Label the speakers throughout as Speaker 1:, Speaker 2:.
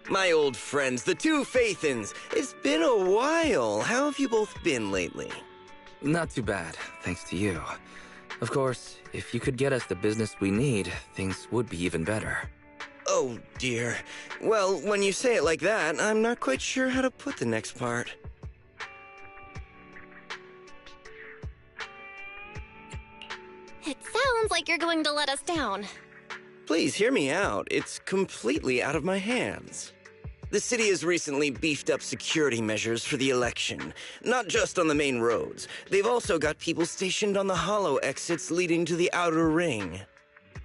Speaker 1: My old friends, the two Faithins. It's been a while. How have you both been lately?
Speaker 2: Not too bad, thanks to you. Of course, if you could get us the business we need, things would be even better.
Speaker 1: Oh, dear. Well, when you say it like that, I'm not quite sure how to put the next part.
Speaker 3: It sounds like you're going to let us down.
Speaker 1: Please hear me out. It's completely out of my hands. The city has recently beefed up security measures for the election, not just on the main roads. They've also got people stationed on the hollow exits leading to the outer ring.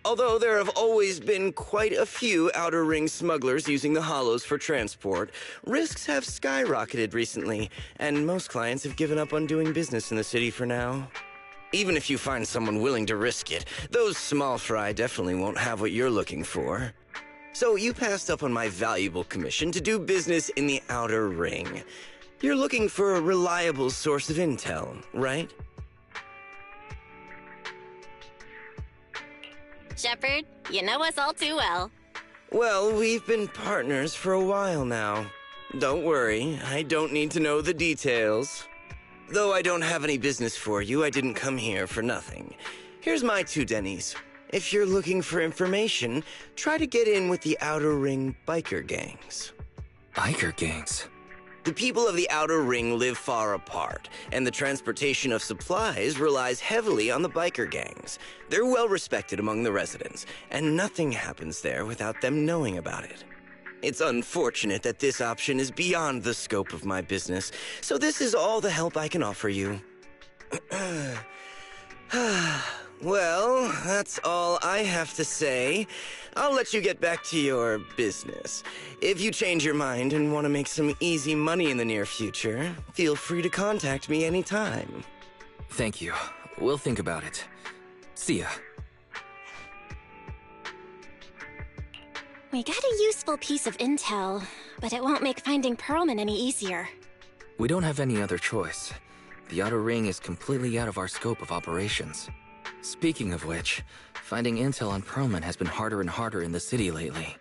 Speaker 1: Although there have always been quite a few outer ring smugglers using the hollows for transport, risks have skyrocketed recently, and most clients have given up on doing business in the city for now. Even if you find someone willing to risk it, those small fry definitely won't have what you're looking for. So you passed up on my valuable commission to do business in the outer ring. You're looking for a reliable source of intel, right?
Speaker 3: Shepard, you know us all too well.
Speaker 1: Well, we've been partners for a while now. Don't worry, I don't need to know the details. Though I don't have any business for you, I didn't come here for nothing. Here's my 2 dennies. If you're looking for information, try to get in with the Outer Ring biker gangs.
Speaker 2: Biker gangs?
Speaker 1: The people of the Outer Ring live far apart, and the transportation of supplies relies heavily on the biker gangs. They're well respected among the residents, and nothing happens there without them knowing about it. It's unfortunate that this option is beyond the scope of my business, so this is all the help I can offer you. Well, that's all I have to say. I'll let you get back to your business. If you change your mind and want to make some easy money in the near future, feel free to contact me anytime.
Speaker 2: Thank you. We'll think about it. See ya.
Speaker 3: We got a useful piece of intel, but it won't make finding Perlman any easier.
Speaker 2: We don't have any other choice. The Outer Ring is completely out of our scope of operations. Speaking of which, finding intel on Perlman has been harder and harder in the city lately.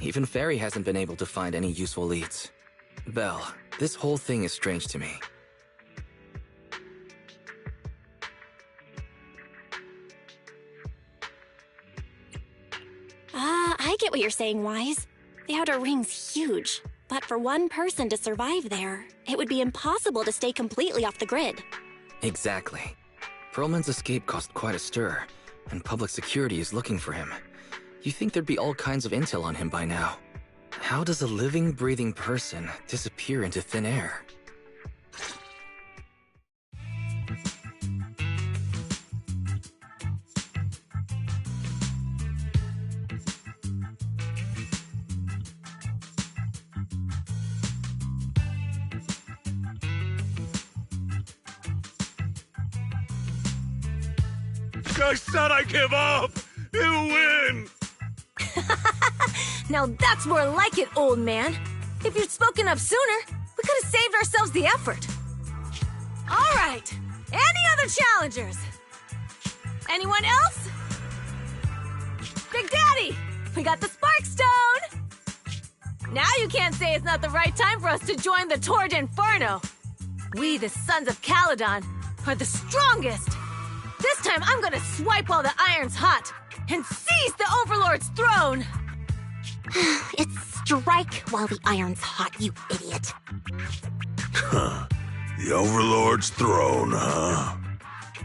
Speaker 2: Even Ferry hasn't been able to find any useful leads. Belle, this whole thing is strange to me.
Speaker 3: I get what you're saying, Wise. The Outer Ring's huge, but for one person to survive there, it would be impossible to stay completely off the grid.
Speaker 2: Exactly. Perlman's escape caused quite a stir, and public security is looking for him. You'd think there'd be all kinds of intel on him by now. How does a living, breathing person disappear into thin air?
Speaker 4: I said I give up! You win!
Speaker 5: Now that's more like it, old man. If you'd spoken up sooner, we could have saved ourselves the effort. All right. Any other challengers? Anyone else? Big Daddy, we got the Spark Stone! Now you can't say it's not the right time for us to join the Torrid Inferno. We, the Sons of Caledon, are the strongest. This time I'm gonna swipe while the iron's hot and seize the Overlord's throne!
Speaker 3: It's strike while the iron's hot, you idiot.
Speaker 4: The Overlord's throne, huh?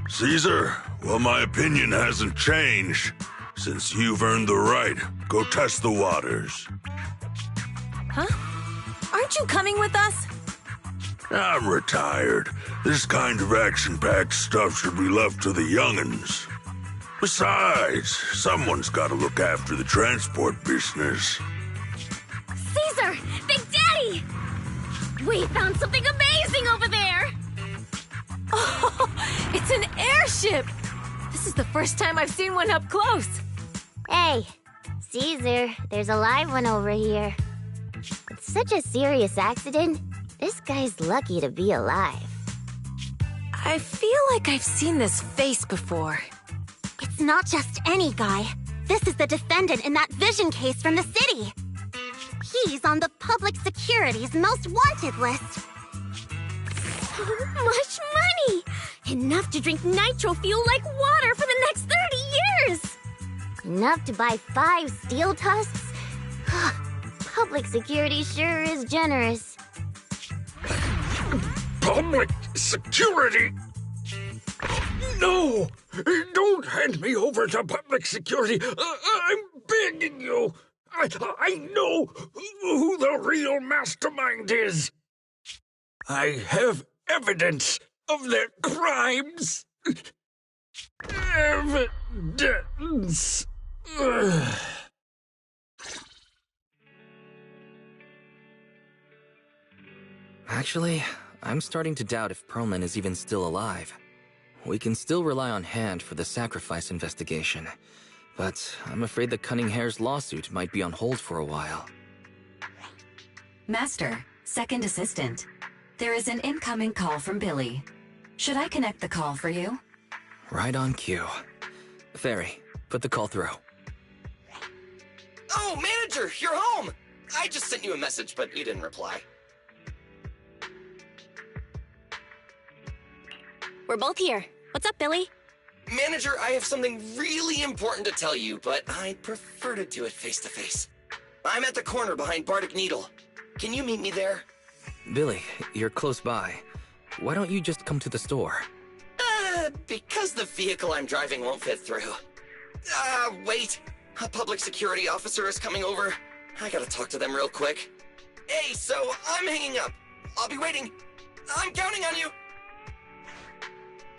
Speaker 4: Caesar, well, my opinion hasn't changed. Since you've earned the right, go test the waters.
Speaker 5: Huh? Aren't you coming with us?
Speaker 4: I'm retired. This kind of action-packed stuff should be left to the young'uns. Besides, someone's got to look after the transport business.
Speaker 5: Caesar! Big Daddy! We found something amazing over there! Oh, it's an airship! This is the first time I've seen one up close.
Speaker 6: Hey, Caesar, there's a live one over here. It's such a serious accident. This guy's lucky to be alive.
Speaker 5: I feel like I've seen this face before.
Speaker 3: It's not just any guy. This is the defendant in that vision case from the city.
Speaker 6: he's on the public security's most wanted list. So much money! Enough to drink nitro fuel like water for the next 30 years! Enough to buy 5 steel tusks? Public security sure is generous.
Speaker 4: Public security? No! Don't hand me over to public security! I'm begging you! I know who the real mastermind is! I have evidence of their crimes! Evidence!
Speaker 2: Actually, I'm starting to doubt if Perlman is even still alive. We can still rely on Hand for the sacrifice investigation, but I'm afraid the Cunning Hare's lawsuit might be on hold for a while.
Speaker 7: Master, second assistant. There is an incoming call from Billy. Should I connect the call for you?
Speaker 2: Right on cue. Fairy, put the call through.
Speaker 1: Oh, manager, you're home! I just sent you a message, but you didn't reply.
Speaker 3: We're both here. What's up, Billy?
Speaker 1: Manager, I have something really important to tell you, but I'd prefer to do it face-to-face. I'm at the corner behind Bardic Needle. Can you meet me there?
Speaker 2: Billy, you're close by. Why don't you just come to the store?
Speaker 1: Because the vehicle I'm driving won't fit through. Wait. A public security officer is coming over. I gotta talk to them real quick. Hey, so I'm hanging up. I'll be waiting. I'm counting on you.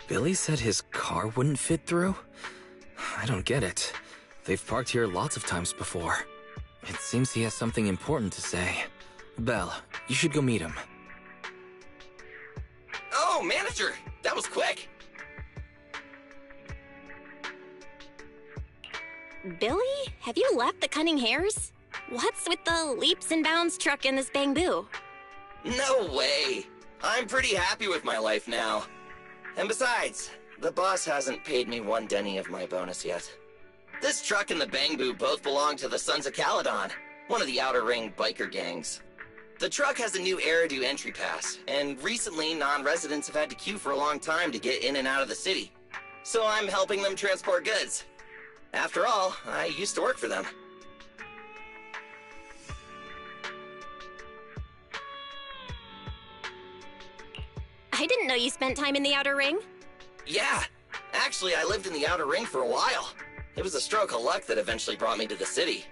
Speaker 2: Billy said his car wouldn't fit through? I don't get it. They've parked here lots of times before. It seems he has something important to say. Belle, you should go meet him.
Speaker 1: Oh, manager, that was quick.
Speaker 3: Billy, have you left the Cunning Hares? What's with the leaps and bounds truck and this bamboo?
Speaker 1: No way. I'm pretty happy with my life now. And besides, the boss hasn't paid me 1 Denny of my bonus yet. This truck and the Bangbu both belong to the Sons of Caledon, one of the Outer Ring biker gangs. The truck has a new Eridu entry pass, and recently non-residents have had to queue for a long time to get in and out of the city. So I'm helping them transport goods. After all, I used to work for them.
Speaker 3: I didn't know you spent time in the Outer Ring.
Speaker 1: Yeah, actually I lived in the Outer Ring for a while. It was a stroke of luck that eventually brought me to the city.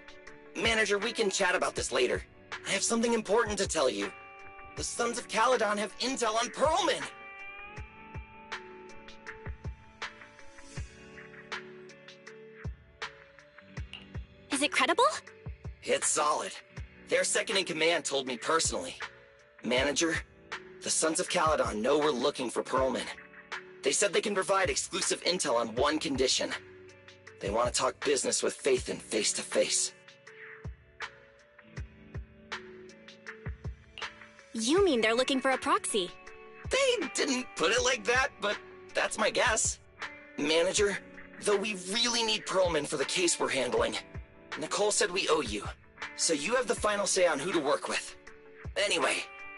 Speaker 1: Manager, we can chat about this later. I have something important to tell you. The Sons of Caledon have intel on Perlman.
Speaker 3: Is it credible?
Speaker 1: It's solid. Their second-in-command told me personally. Manager, the Sons of Caledon know we're looking for Perlman. They said they can provide exclusive intel on one condition. They want to talk business with Phaethon face-to-face.
Speaker 3: You mean they're looking for a proxy?
Speaker 1: They didn't put it like that, but that's my guess. Manager, though we really need Perlman for the case we're handling, Nicole said we owe you, so you have the final say on who to work with. Anyway,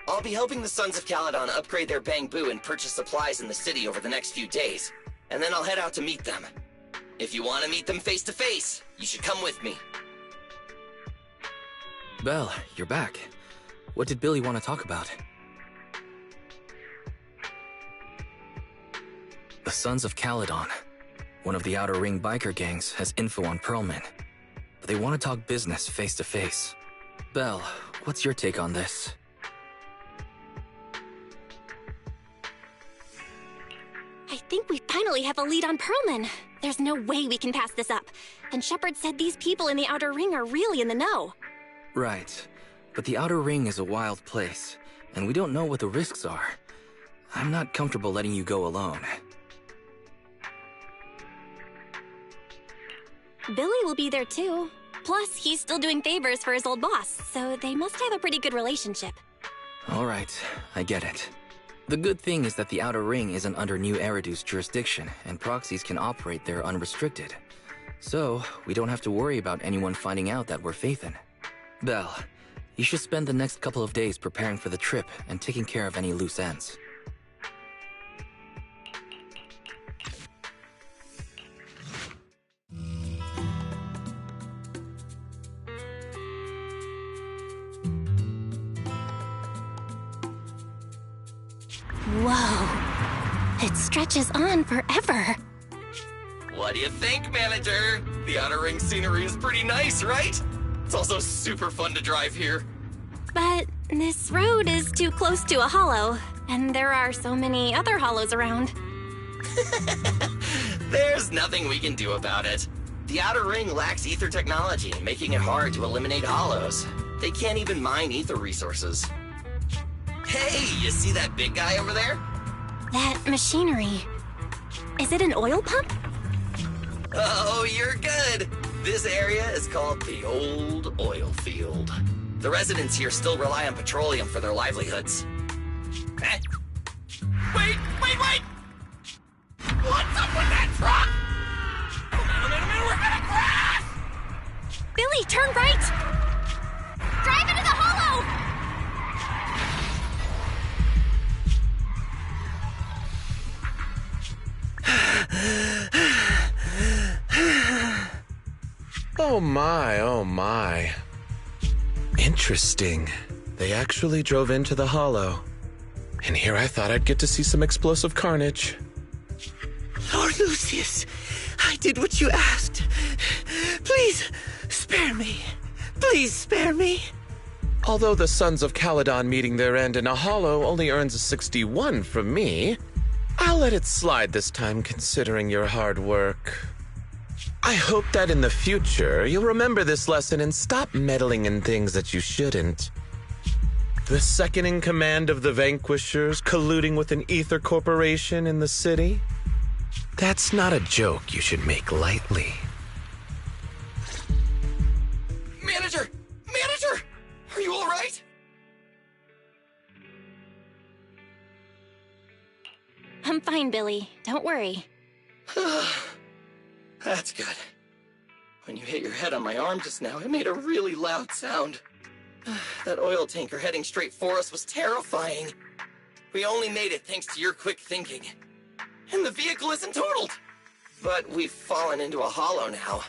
Speaker 1: I'll be helping the Sons of Caledon upgrade their Bangbu and purchase supplies in the city over the next few days, and then I'll head out to meet them. If you want to meet them face-to-face, you should come with me.
Speaker 2: Belle, you're back. What did Billy want to talk about? The Sons of Caledon, one of the Outer Ring biker gangs, has info on Perlman. But they want to talk business face-to-face. Belle, what's your take on this?
Speaker 3: I think we finally have a lead on Perlman. There's no way we can pass this up. And Shepard said these people in the Outer Ring are really in the know.
Speaker 2: Right. But the Outer Ring is a wild place, and we don't know what the risks are. I'm not comfortable letting you go alone.
Speaker 3: Billy will be there too. Plus, he's still doing favors for his old boss, so they must have a pretty good relationship.
Speaker 2: All right, I get it. The good thing is that the Outer Ring isn't under New Eridu's jurisdiction, and proxies can operate there unrestricted. So, we don't have to worry about anyone finding out that we're Phaethon. Belle, You should spend the next couple of days preparing for the trip and taking care of any loose ends.
Speaker 3: Whoa. It stretches on forever.
Speaker 1: What do you think, manager? The Outer Ring scenery is pretty nice, right? It's also super fun to drive here.
Speaker 3: But this road is too close to a hollow, and there are so many other hollows around.
Speaker 1: There's nothing we can do about it. The Outer Ring lacks ether technology, making it hard to eliminate hollows. They can't even mine ether resources. Hey, you see that big guy over there?
Speaker 3: That machinery. Is it an oil pump?
Speaker 1: Oh, you're good. This area is called the Old Oil Field. The residents here still rely on petroleum for their livelihoods. Eh? Wait! What's up with that truck? Oh, man, we're gonna crash!
Speaker 3: Billy, turn right! Drive into the hollow!
Speaker 8: Oh my. Interesting. They actually drove into the hollow. And here I thought I'd get to see some explosive carnage.
Speaker 1: Lord Lucius, I did what you asked. Please, spare me. Please spare me.
Speaker 8: Although the Sons of Caledon meeting their end in a hollow only earns a 61 from me, I'll let it slide this time considering your hard work. I hope that in the future you'll remember this lesson and stop meddling in things that you shouldn't. The second in command of the Vanquishers colluding with an ether corporation in the city? That's not a joke you should make lightly.
Speaker 1: Manager! Are you all right?
Speaker 3: I'm fine, Billy. Don't worry.
Speaker 1: That's good. When you hit your head on my arm just now, it made a really loud sound. That oil tanker heading straight for us was terrifying. We only made it thanks to your quick thinking. And the vehicle isn't totaled. But we've fallen into a hollow now.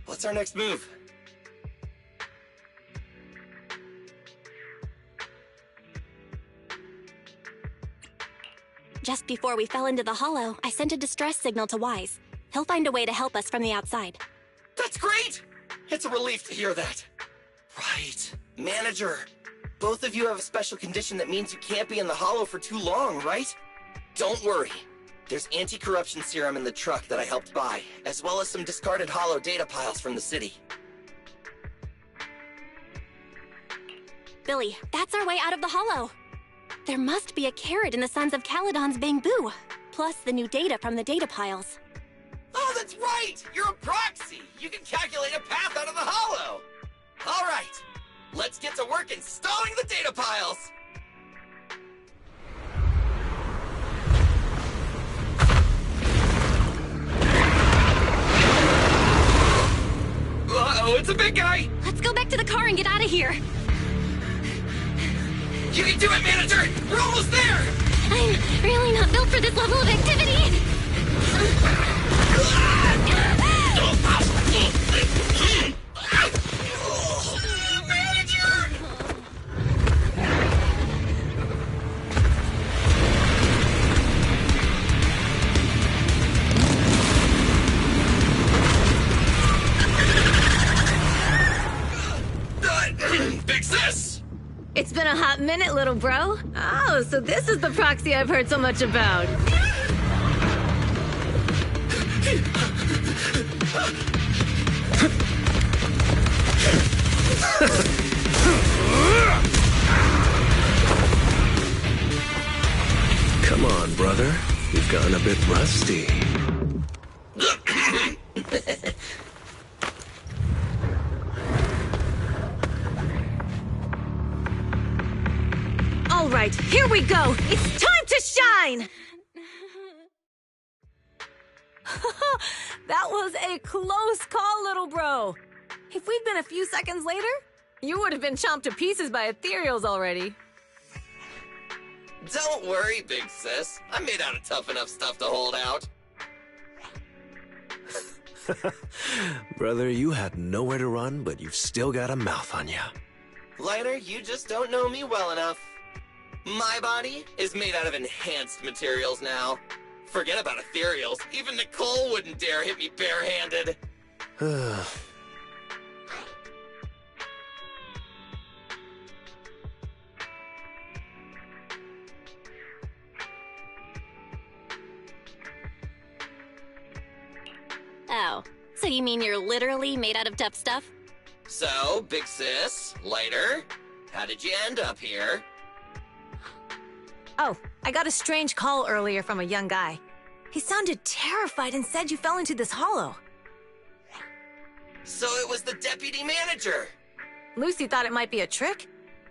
Speaker 1: What's our next move?
Speaker 3: Just before we fell into the hollow, I sent a distress signal to Wise. He'll find a way to help us from the outside.
Speaker 1: That's great! It's a relief to hear that. Right. Manager, both of you have a special condition that means you can't be in the hollow for too long, right? Don't worry. There's anti-corruption serum in the truck that I helped buy, as well as some discarded hollow data piles from the city.
Speaker 3: Billy, that's our way out of the hollow. There must be a carrot in the Sons of Caledon's bamboo, plus the new data from the data piles.
Speaker 1: Oh, that's right! You're a proxy! You can calculate a path out of the hollow! All right, let's get to work installing the data piles! Uh-oh, it's a big guy!
Speaker 3: Let's go back to the car and get out of here.
Speaker 1: You can do it, manager! We're almost there!
Speaker 3: I'm really not built for this level of activity.
Speaker 1: Manager! Fix this!
Speaker 5: It's been a hot minute, little bro. Oh, so this is the proxy I've heard so much about.
Speaker 8: Come on, brother. You've gotten a bit rusty.
Speaker 5: All right, here we go. It's time to shine! That was a close call, little bro. If we'd been a few seconds later, You would have been chomped to pieces by ethereals already.
Speaker 1: Don't worry, big sis. I'm made out of tough enough stuff to hold out.
Speaker 9: Brother, you had nowhere to run, but you've still got a mouth on you.
Speaker 1: Lighter, you just don't know me well enough. My body is made out of enhanced materials now. Forget about ethereals. Even Nicole wouldn't dare hit me barehanded.
Speaker 3: Oh, so you mean you're literally made out of tough stuff?
Speaker 1: So, big sis, Lighter, how did you end up here?
Speaker 5: Oh, I got a strange call earlier from a young guy. He sounded terrified and said you fell into this hollow.
Speaker 1: So it was the deputy manager.
Speaker 5: Lucy thought it might be a trick,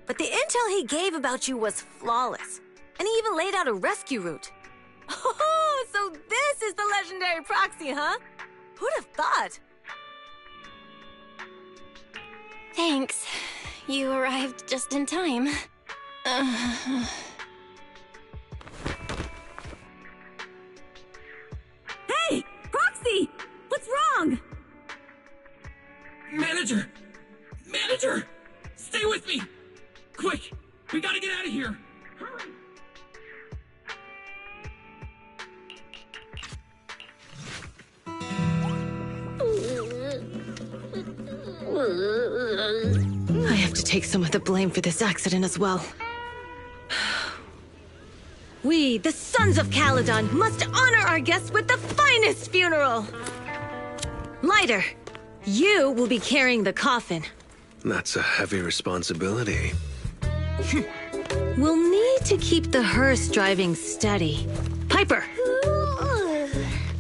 Speaker 5: but the intel he gave about you was flawless. And he even laid out a rescue route. Oh, so this is the legendary proxy, huh? Who'd have thought?
Speaker 3: Thanks. You arrived just in time.
Speaker 5: Hey! Proxy! What's wrong?
Speaker 10: Manager! Manager! Stay with me! Quick! We gotta get out of here! Hurry!
Speaker 5: I have to take some of the blame for this accident as well. We, the Sons of Caledon, must honor our guests with the finest funeral! Lighter, you will be carrying the coffin.
Speaker 9: That's a heavy responsibility.
Speaker 5: We'll need to keep the hearse driving steady. Piper!
Speaker 6: Ooh,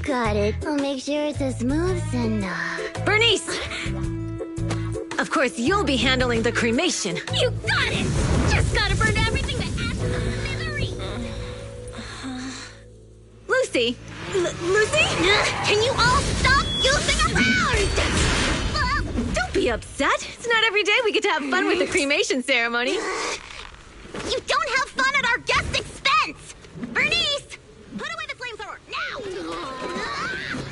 Speaker 6: got it. I'll make sure it's as smooth enough.
Speaker 5: Bernice! Of course, you'll be handling the cremation.
Speaker 6: You got it! Just gotta burn everything to ashes and misery!
Speaker 5: Lucy! Lucy?
Speaker 6: Can you all stop goofing around?
Speaker 5: Don't be upset. It's not every day we get to have fun with the cremation ceremony.
Speaker 6: You don't have fun at our guest expense! Bernice! Put away the flamethrower, now!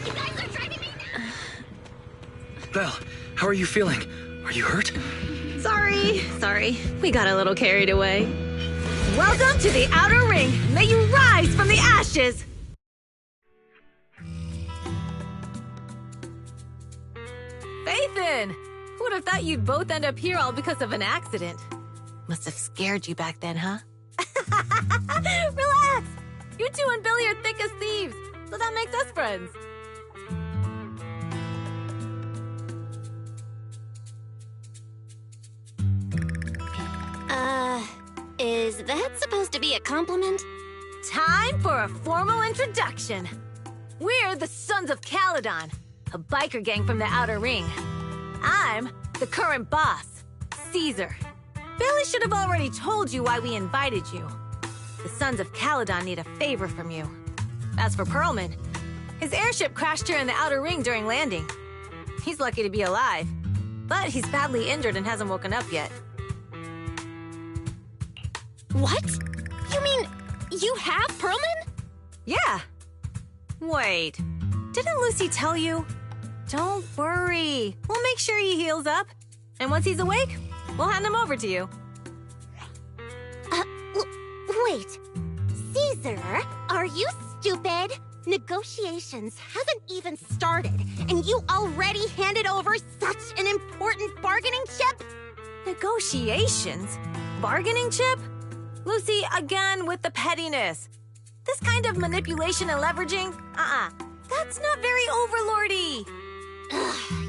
Speaker 6: You guys are driving me nuts!
Speaker 2: Belle, how are you feeling? Are you hurt?
Speaker 5: Sorry. We got a little carried away. Welcome to the Outer Ring. May you rise from the ashes. Faithin! Who would have thought you'd both end up here all because of an accident? Must have scared you back then, huh? Relax! You two and Billy are thick as thieves, so that makes us friends.
Speaker 3: Is that supposed to be a compliment?
Speaker 5: Time for a formal introduction. We're the Sons of Caledon, a biker gang from the Outer Ring. I'm the current boss, Caesar. Billy should have already told you why we invited you. The Sons of Caledon need a favor from you. As for Perlman, his airship crashed here in the Outer Ring during landing. He's lucky to be alive, but he's badly injured and hasn't woken up yet.
Speaker 3: What? You mean you have Perlman?
Speaker 5: Yeah. Wait, didn't Lucy tell you? Don't worry. We'll make sure he heals up. And once he's awake, we'll hand him over to you.
Speaker 6: Wait. Caesar, are you stupid? Negotiations haven't even started, and you already handed over such an important bargaining chip?
Speaker 5: Negotiations? Bargaining chip? Lucy, again with the pettiness. This kind of manipulation and leveraging? That's not very overlordy.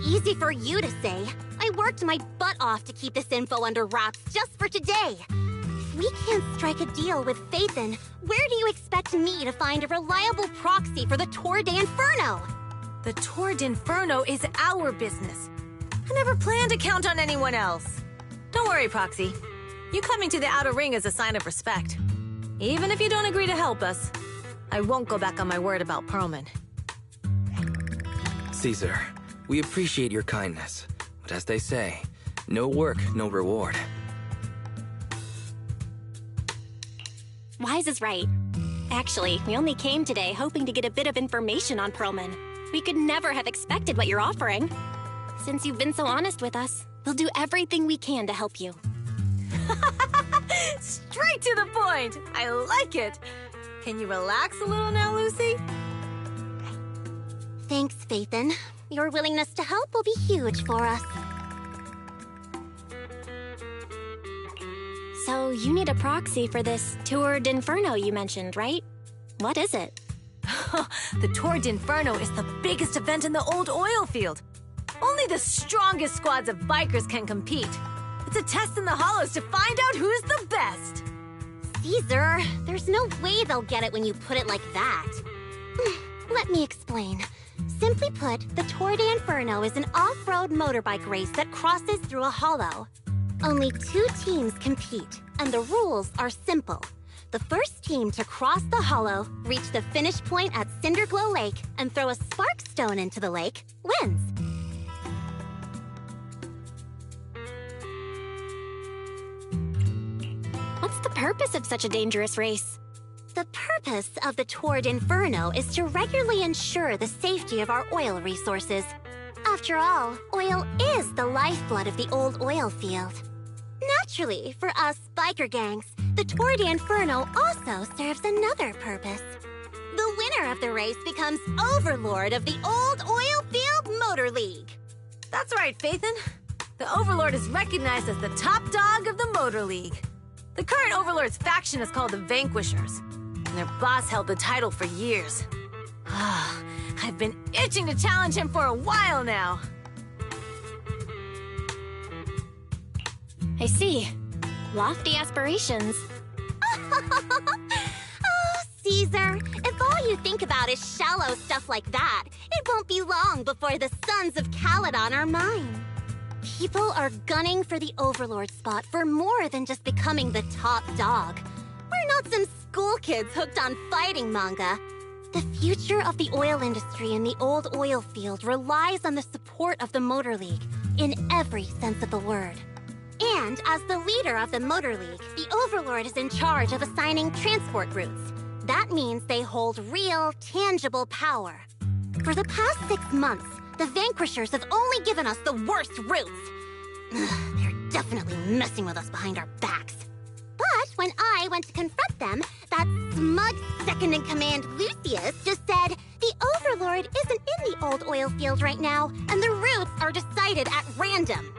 Speaker 6: Easy for you to say. I worked my butt off to keep this info under wraps just for today. If we can't strike a deal with Faithin, where do you expect me to find a reliable proxy for the Tour de Inferno?
Speaker 5: The Tour d'Inferno is our business. I never planned to count on anyone else. Don't worry, Proxy. You coming to the Outer Ring is a sign of respect. Even if you don't agree to help us, I won't go back on my word about Perlman.
Speaker 2: Caesar, we appreciate your kindness, but as they say, No work, no reward.
Speaker 3: Wise is right. Actually, we only came today hoping to get a bit of information on Perlman. We could never have expected what you're offering. Since you've been so honest with us, we'll do everything we can to help you.
Speaker 5: Straight to the point! I like it! Can you relax a little now, Lucy?
Speaker 6: Thanks, Phaethon. Your willingness to help will be huge for us.
Speaker 3: So you need a proxy for this Tour d'Inferno you mentioned, right? What is it?
Speaker 5: The Tour d'Inferno is the biggest event in the old oil field. Only the strongest squads of bikers can compete. It's a test in the hollows to find out who's the best.
Speaker 6: Caesar, there's no way they'll get it when you put it like that. Let me explain. Simply put, the Tour d'Inferno is an off-road motorbike race that crosses through a hollow. Only 2 teams compete, and the rules are simple. The first team to cross the hollow, reach the finish point at Cinderglow Lake, and throw a spark stone into the lake, wins.
Speaker 3: What's the purpose of such a dangerous race?
Speaker 6: The purpose of the Tour d'Inferno is to regularly ensure the safety of our oil resources. After all, oil is the lifeblood of the old oil field. Naturally, for us biker gangs, the Tour d'Inferno also serves another purpose. The winner of the race becomes overlord of the old oil field motor league.
Speaker 5: That's right, Phaethon. The Overlord is recognized as the top dog of the Motor League. The current Overlord's faction is called the Vanquishers, and their boss held the title for years. I've been itching to challenge him for a while now.
Speaker 3: I see. Lofty aspirations.
Speaker 6: Oh, Caesar, if all you think about is shallow stuff like that, it won't be long before the sons of Caledon are mine. People are gunning for the Overlord spot for more than just becoming the top dog. We're not some school kids hooked on fighting manga. The future of the oil industry in the old oil field relies on the support of the Motor League, in every sense of the word. And as the leader of the Motor League, the Overlord is in charge of assigning transport routes. That means they hold real, tangible power. For the past 6 months, the Vanquishers have only given us the worst routes. They're definitely messing with us behind our backs. But when I went to confront them, that smug second-in-command Lucius just said, the Overlord isn't in the old oil field right now, and the routes are decided at random.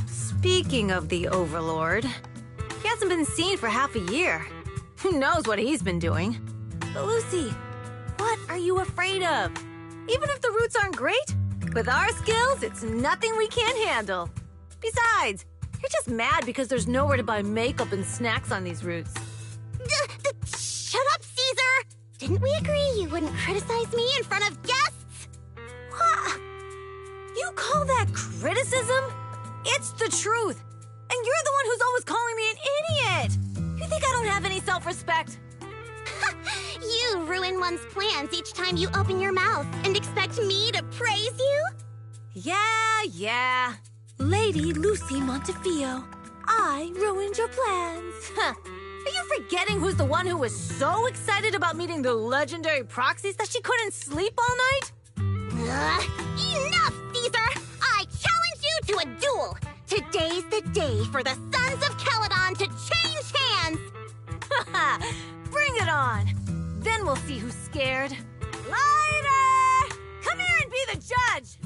Speaker 5: Speaking of the Overlord, he hasn't been seen for half a year. Who knows what he's been doing? But Lucy, what are you afraid of? Even if the routes aren't great, with our skills, it's nothing we can't handle. Besides, you're just mad because there's nowhere to buy makeup and snacks on these routes.
Speaker 6: Shut up, Caesar! Didn't we agree you wouldn't criticize me in front of guests?
Speaker 5: What? You call that criticism? It's the truth. And you're the one who's always calling me an idiot. You think I don't have any self-respect?
Speaker 6: You ruin one's plans each time you open your mouth and expect me to praise you?
Speaker 5: Yeah. Lady Lucy Montefiore, I ruined your plans. Are you forgetting who's the one who was so excited about meeting the legendary proxies that she couldn't sleep all night?
Speaker 6: Enough, Caesar! I challenge you to a duel! Today's the day for the Sons of Caledon to change hands!
Speaker 5: Bring it on! Then we'll see who's scared. Lighter! Come here and be the judge!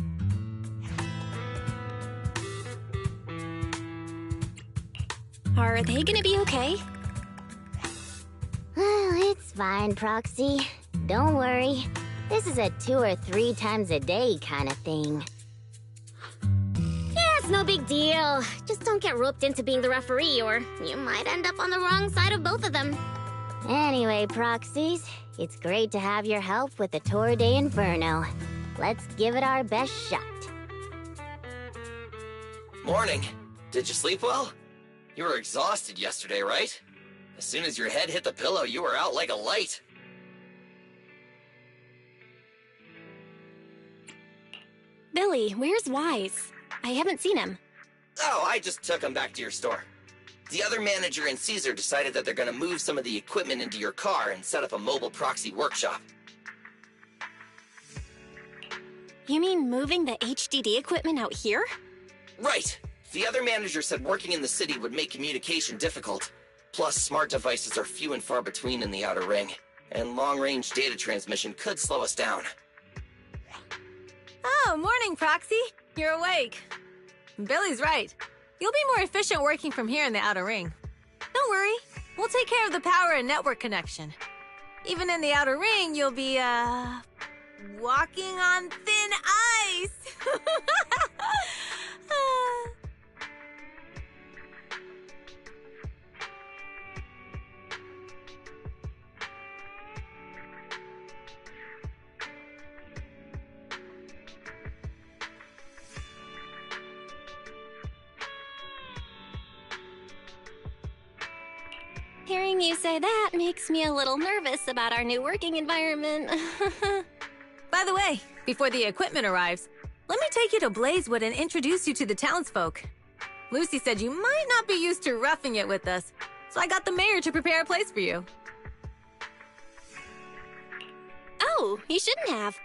Speaker 3: Are they gonna be okay?
Speaker 6: It's fine, Proxy. Don't worry. This is a 2 or 3 times a day kind of thing. Yeah, it's no big deal. Just don't get roped into being the referee, or you might end up on the wrong side of both of them. Anyway, Proxies, it's great to have your help with the Tour d'Inferno. Let's give it our best shot.
Speaker 1: Morning. Did you sleep well? You were exhausted yesterday, right? As soon as your head hit the pillow, you were out like a light.
Speaker 3: Billy, where's Wise? I haven't seen him.
Speaker 1: Oh, I just took him back to your store. The other manager and Caesar decided that they're gonna move some of the equipment into your car and set up a mobile proxy workshop.
Speaker 3: You mean moving the HDD equipment out here?
Speaker 1: Right. The other manager said working in the city would make communication difficult. Plus, smart devices are few and far between in the Outer Ring, and long-range data transmission could slow us down.
Speaker 5: Oh, morning, Proxy. You're awake. Billy's right. You'll be more efficient working from here in the Outer Ring. Don't worry. We'll take care of the power and network connection. Even in the Outer Ring, you'll be, walking on thin ice.
Speaker 3: Hearing you say that makes me a little nervous about our new working environment.
Speaker 5: By the way, before the equipment arrives, let me take you to Blazewood and introduce you to the townsfolk. Lucy said you might not be used to roughing it with us, so I got the mayor to prepare a place for you.
Speaker 3: Oh, you shouldn't have.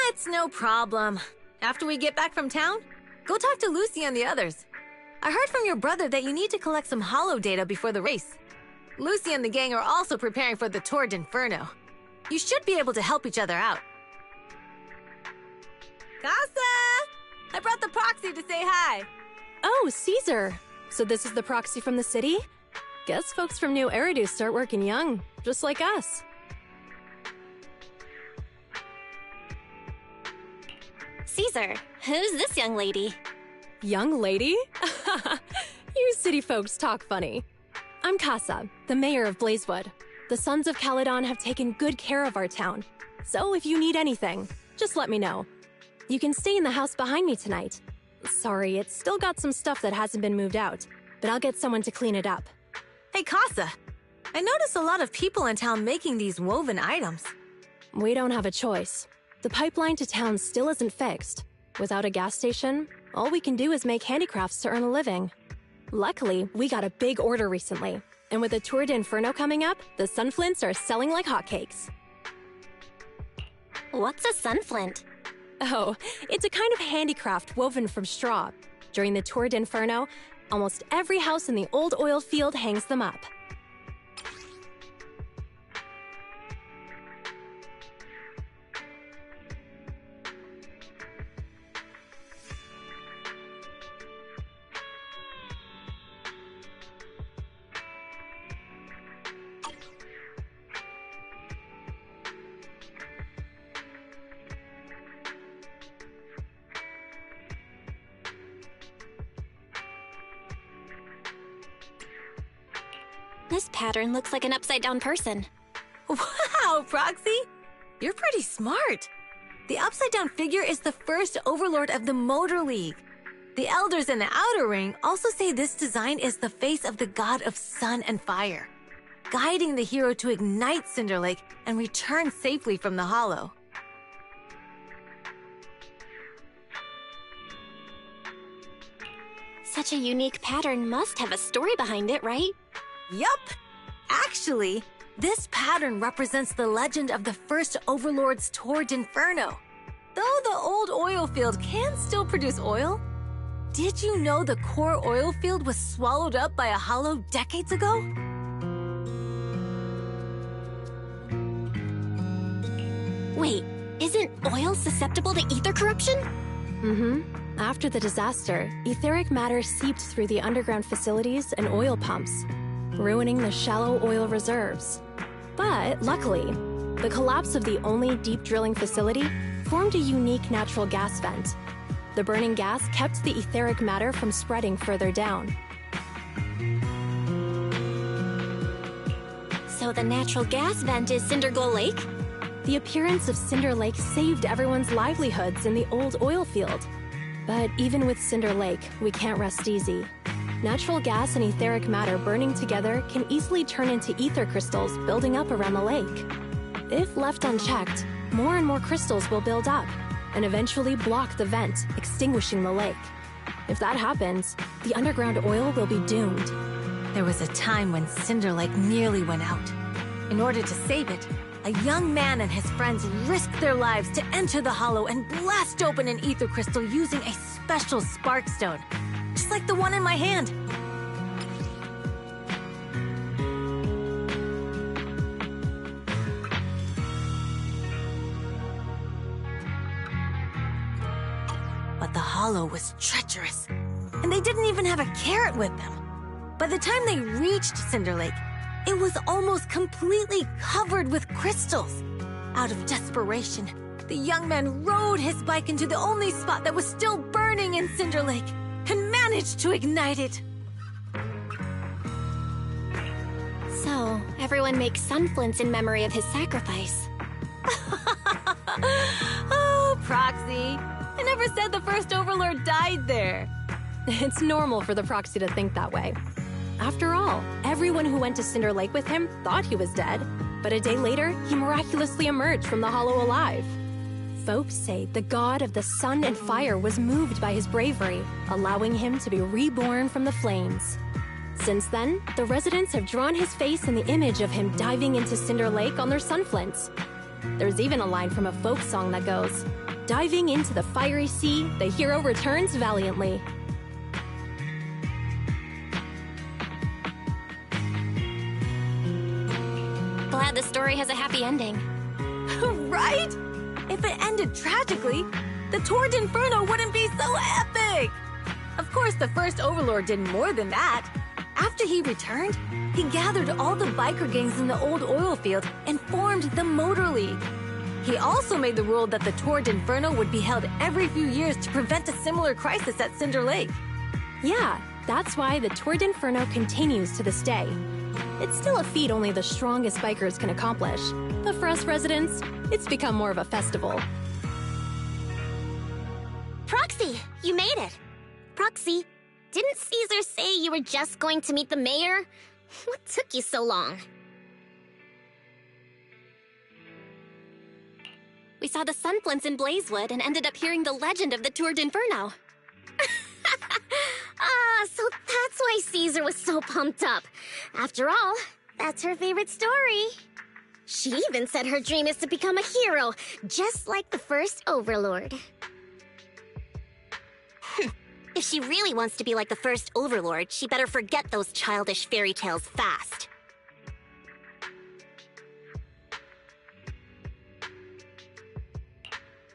Speaker 5: It's no problem. After we get back from town, go talk to Lucy and the others. I heard from your brother that you need to collect some holo data before the race. Lucy and the gang are also preparing for the Tour d'Inferno. You should be able to help each other out. Casa! I brought the proxy to say hi.
Speaker 11: Oh, Caesar. So this is the proxy from the city? Guess folks from New Eridu start working young, just like us.
Speaker 3: Caesar, who's this young lady?
Speaker 11: Young lady? You city folks talk funny. I'm Casa, the mayor of Blazewood. The Sons of Caledon have taken good care of our town. So if you need anything, just let me know. You can stay in the house behind me tonight. Sorry, it's still got some stuff that hasn't been moved out, but I'll get someone to clean it up.
Speaker 5: Hey, Casa. I notice a lot of people in town making these woven items.
Speaker 11: We don't have a choice. The pipeline to town still isn't fixed. Without a gas station, all we can do is make handicrafts to earn a living. Luckily, we got a big order recently, and with the Tour d'Inferno coming up, the sunflints are selling like hotcakes.
Speaker 3: What's a sunflint?
Speaker 11: Oh, it's a kind of handicraft woven from straw. During the Tour d'Inferno, almost every house in the old oil field hangs them up.
Speaker 3: This pattern looks like an upside-down person.
Speaker 5: Wow, Proxy! You're pretty smart. The upside-down figure is the first overlord of the Motor League. The elders in the Outer Ring also say this design is the face of the god of sun and fire, guiding the hero to ignite Cinder Lake and return safely from the Hollow.
Speaker 3: Such a unique pattern must have a story behind it, right?
Speaker 5: Yup! Actually, this pattern represents the legend of the first Overlord's Tour d'Inferno. Though the old oil field can still produce oil, did you know the core oil field was swallowed up by a hollow decades ago?
Speaker 3: Wait, isn't oil susceptible to ether corruption?
Speaker 11: Mm-hmm. After the disaster, etheric matter seeped through the underground facilities and oil pumps, ruining the shallow oil reserves. But luckily, the collapse of the only deep drilling facility formed a unique natural gas vent. The burning gas kept the etheric matter from spreading further down.
Speaker 3: So the natural gas vent is Cinderglow Lake?
Speaker 11: The appearance of Cinder Lake saved everyone's livelihoods in the old oil field. But even with Cinder Lake, we can't rest easy. Natural gas and etheric matter burning together can easily turn into ether crystals building up around the lake. If left unchecked, more and more crystals will build up and eventually block the vent, extinguishing the lake. If that happens, the underground oil will be doomed.
Speaker 5: There was a time when Cinder Lake nearly went out. In order to save it, a young man and his friends risked their lives to enter the hollow and blast open an ether crystal using a special spark stone, just like the one in my hand. But the hollow was treacherous, and they didn't even have a carrot with them. By the time they reached Cinder Lake, it was almost completely covered with crystals. Out of desperation, the young man rode his bike into the only spot that was still burning in Cinder Lake and managed to ignite it.
Speaker 3: So, everyone makes sunflints in memory of his sacrifice.
Speaker 5: Oh, Proxy. I never said the first Overlord died there.
Speaker 11: It's normal for the Proxy to think that way. After all, everyone who went to Cinder Lake with him thought he was dead, but a day later, he miraculously emerged from the hollow alive. Folks say the god of the sun and fire was moved by his bravery, allowing him to be reborn from the flames. Since then, the residents have drawn his face in the image of him diving into Cinder Lake on their sunflints. There's even a line from a folk song that goes, "Diving into the fiery sea, the hero returns valiantly."
Speaker 3: Glad the story has a happy ending.
Speaker 5: Right? If it ended tragically, the Tour d'Inferno wouldn't be so epic! Of course, the first Overlord did more than that. After he returned, he gathered all the biker gangs in the old oil field and formed the Motor League. He also made the rule that the Tour d'Inferno would be held every few years to prevent a similar crisis at Cinder Lake.
Speaker 11: Yeah, that's why the Tour d'Inferno continues to this day. It's still a feat only the strongest bikers can accomplish, but for us residents, it's become more of a festival.
Speaker 6: Proxy, you made it. Proxy, didn't Caesar say you were just going to meet the mayor? What took you so long?
Speaker 3: We saw the sunflints in Blazewood and ended up hearing the legend of the Tour d'Inferno.
Speaker 6: So that's why Caesar was so pumped up. After all, that's her favorite story. She even said her dream is to become a hero, just like the first Overlord.
Speaker 3: If she really wants to be like the first Overlord, she better forget those childish fairy tales fast.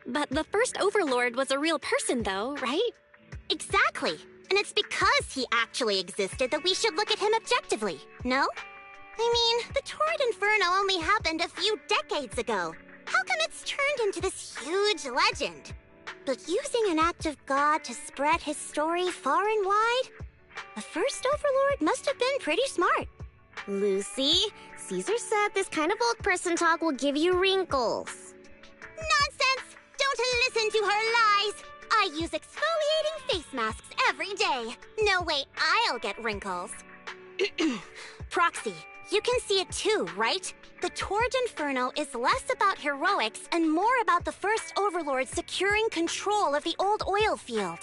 Speaker 3: But the first Overlord was a real person, though, right?
Speaker 6: Exactly. And it's because he actually existed that we should look at him objectively, no? I mean, the Tour d'Inferno only happened a few decades ago. How come it's turned into this huge legend? But using an act of God to spread his story far and wide? The first Overlord must have been pretty smart. Lucy, Caesar said this kind of old person talk will give you wrinkles. Nonsense! Don't listen to her lies! I use exfoliating face masks every day. No way I'll get wrinkles. Proxy, you can see it too, right? The Tour d'Inferno is less about heroics and more about the first Overlord securing control of the old oil field.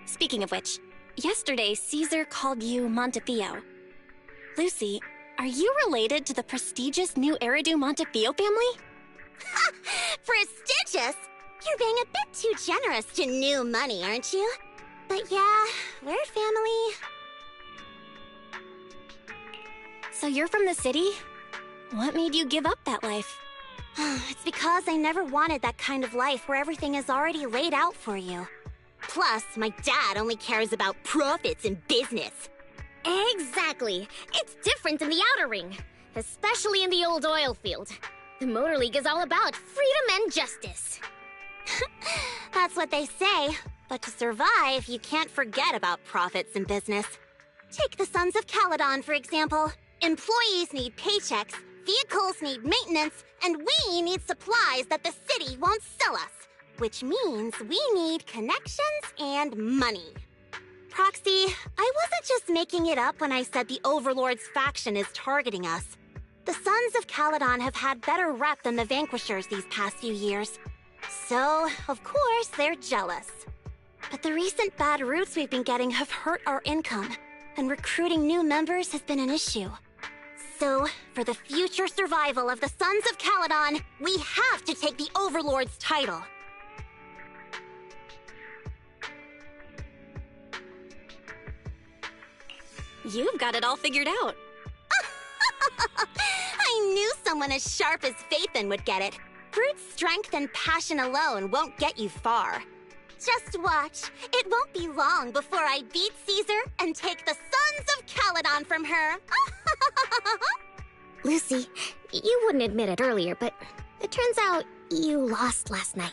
Speaker 3: Speaking of which, yesterday Caesar called you Montefiore. Lucy, are you related to the prestigious new Eridu Montefiore family?
Speaker 6: Prestigious? You're being a bit too generous to new money, aren't you? But yeah, we're family.
Speaker 3: So you're from the city? What made you give up that life?
Speaker 6: It's because I never wanted that kind of life where everything is already laid out for you. Plus, my dad only cares about profits and business. Exactly. It's different in the Outer Ring, especially in the old oil field. The Motor League is all about freedom and justice. That's what they say, but to survive, you can't forget about profits and business. Take the Sons of Caledon, for example. Employees need paychecks, vehicles need maintenance, and we need supplies that the city won't sell us. Which means we need connections and money. Proxy, I wasn't just making it up when I said the Overlord's faction is targeting us. The the Sons of Caledon have had better rep than the Vanquishers these past few years. So, of course, they're jealous. But the recent bad routes we've been getting have hurt our income, and recruiting new members has been an issue. So, for the future survival of the Sons of Caledon, we have to take the Overlord's title.
Speaker 3: You've got it all figured out.
Speaker 6: I knew someone as sharp as Phaethon would get it. Brute strength and passion alone won't get you far. Just watch. It won't be long before I beat Caesar and take the Sons of Caledon from her.
Speaker 12: Lucy, you wouldn't admit it earlier, but it turns out you lost last night.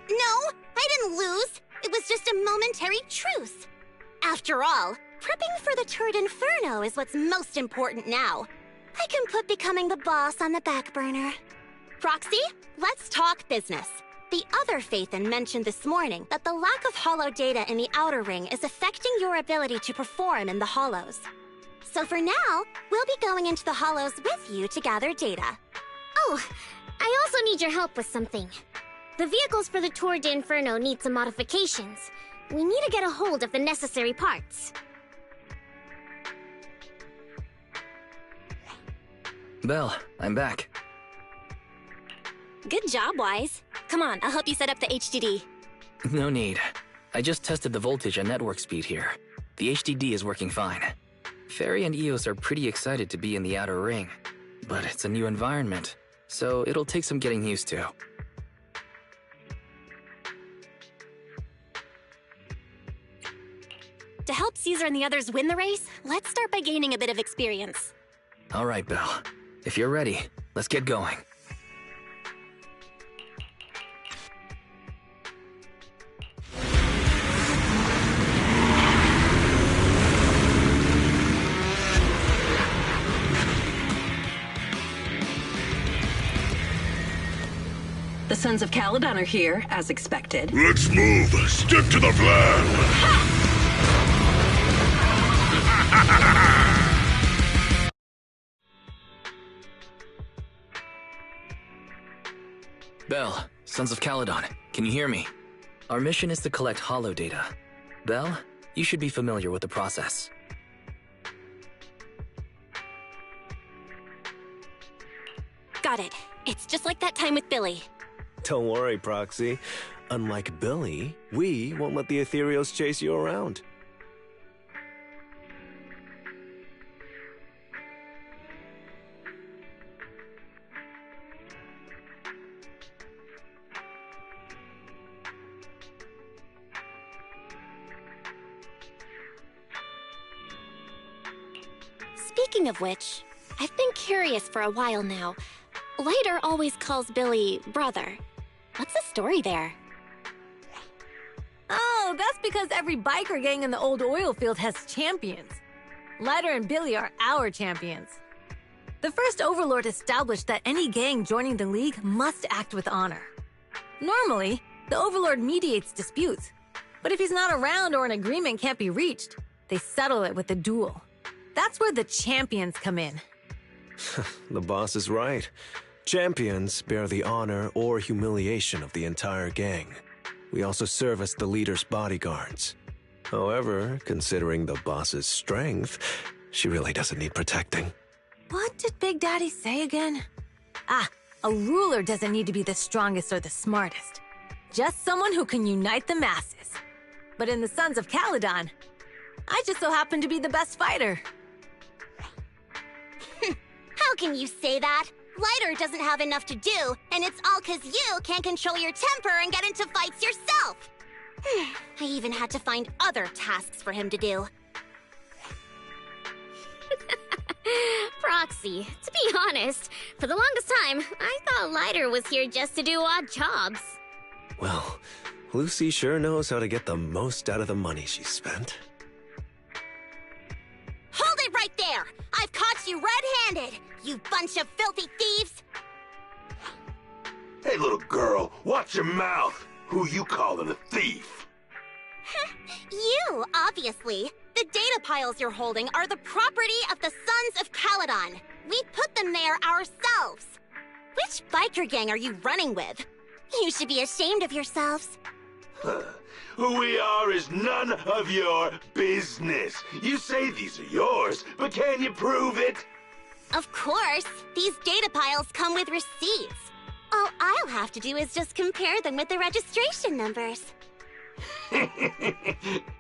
Speaker 6: No, I didn't lose. It was just a momentary truce. After all, prepping for the Turd Inferno is what's most important now. I can put becoming the boss on the back burner. Proxy, let's talk business. The other Phaethon mentioned this morning that the lack of hollow data in the Outer Ring is affecting your ability to perform in the Hollows. So for now, we'll be going into the Hollows with you to gather data.
Speaker 12: Oh, I also need your help with something. The vehicles for the Tour de Inferno need some modifications. We need to get a hold of the necessary parts.
Speaker 2: Belle, I'm back.
Speaker 3: Good job, Wise. Come on, I'll help you set up the HDD.
Speaker 2: No need. I just tested the voltage and network speed here. The HDD is working fine. Fairy and Eos are pretty excited to be in the Outer Ring, but it's a new environment, so it'll take some getting used to.
Speaker 3: To help Caesar and the others win the race, let's start by gaining a bit of experience.
Speaker 2: All right, Belle. If you're ready, let's get going.
Speaker 13: The Sons of Caledon are here, as expected.
Speaker 4: Let's move. Stick to the plan.
Speaker 2: Belle, Sons of Caledon, can you hear me? Our mission is to collect hollow data. Belle, you should be familiar with the process.
Speaker 3: Got it. It's just like that time with Billy.
Speaker 9: Don't worry, Proxy. Unlike Billy, we won't let the Ethereals chase you around.
Speaker 3: Speaking of which, I've been curious for a while now. Lighter always calls Billy brother. What's the story there?
Speaker 5: Oh, that's because every biker gang in the old oil field has champions. Lighter and Billy are our champions. The first Overlord established that any gang joining the League must act with honor. Normally, the Overlord mediates disputes, but if he's not around or an agreement can't be reached, they settle it with a duel. That's where the champions come in.
Speaker 9: The boss is right. Champions bear the honor or humiliation of the entire gang. We also serve as the leader's bodyguards. However, considering the boss's strength, she really doesn't need protecting.
Speaker 5: What did Big Daddy say again? Ah, a ruler doesn't need to be the strongest or the smartest. Just someone who can unite the masses. But in the Sons of Caledon, I just so happen to be the best fighter.
Speaker 6: How can you say that? Lighter doesn't have enough to do, and it's all 'cause you can't control your temper and get into fights yourself. I even had to find other tasks for him to do.
Speaker 12: Proxy, to be honest, for the longest time, I thought Lighter was here just to do odd jobs.
Speaker 9: Well, Lucy sure knows how to get the most out of the money she spent.
Speaker 6: Hold it right there! I've caught you red-handed, you bunch of filthy thieves!
Speaker 4: Hey, little girl, watch your mouth. Who you calling a thief?
Speaker 6: You, obviously. The data piles you're holding are the property of the Sons of Caledon. We put them
Speaker 3: in there ourselves. Which biker gang are you running with? You should be ashamed of yourselves.
Speaker 14: Who we are is none of your business. You say these are yours, but can you prove it?
Speaker 3: Of course. These data piles come with receipts. All I'll have to do is just compare them with the registration numbers.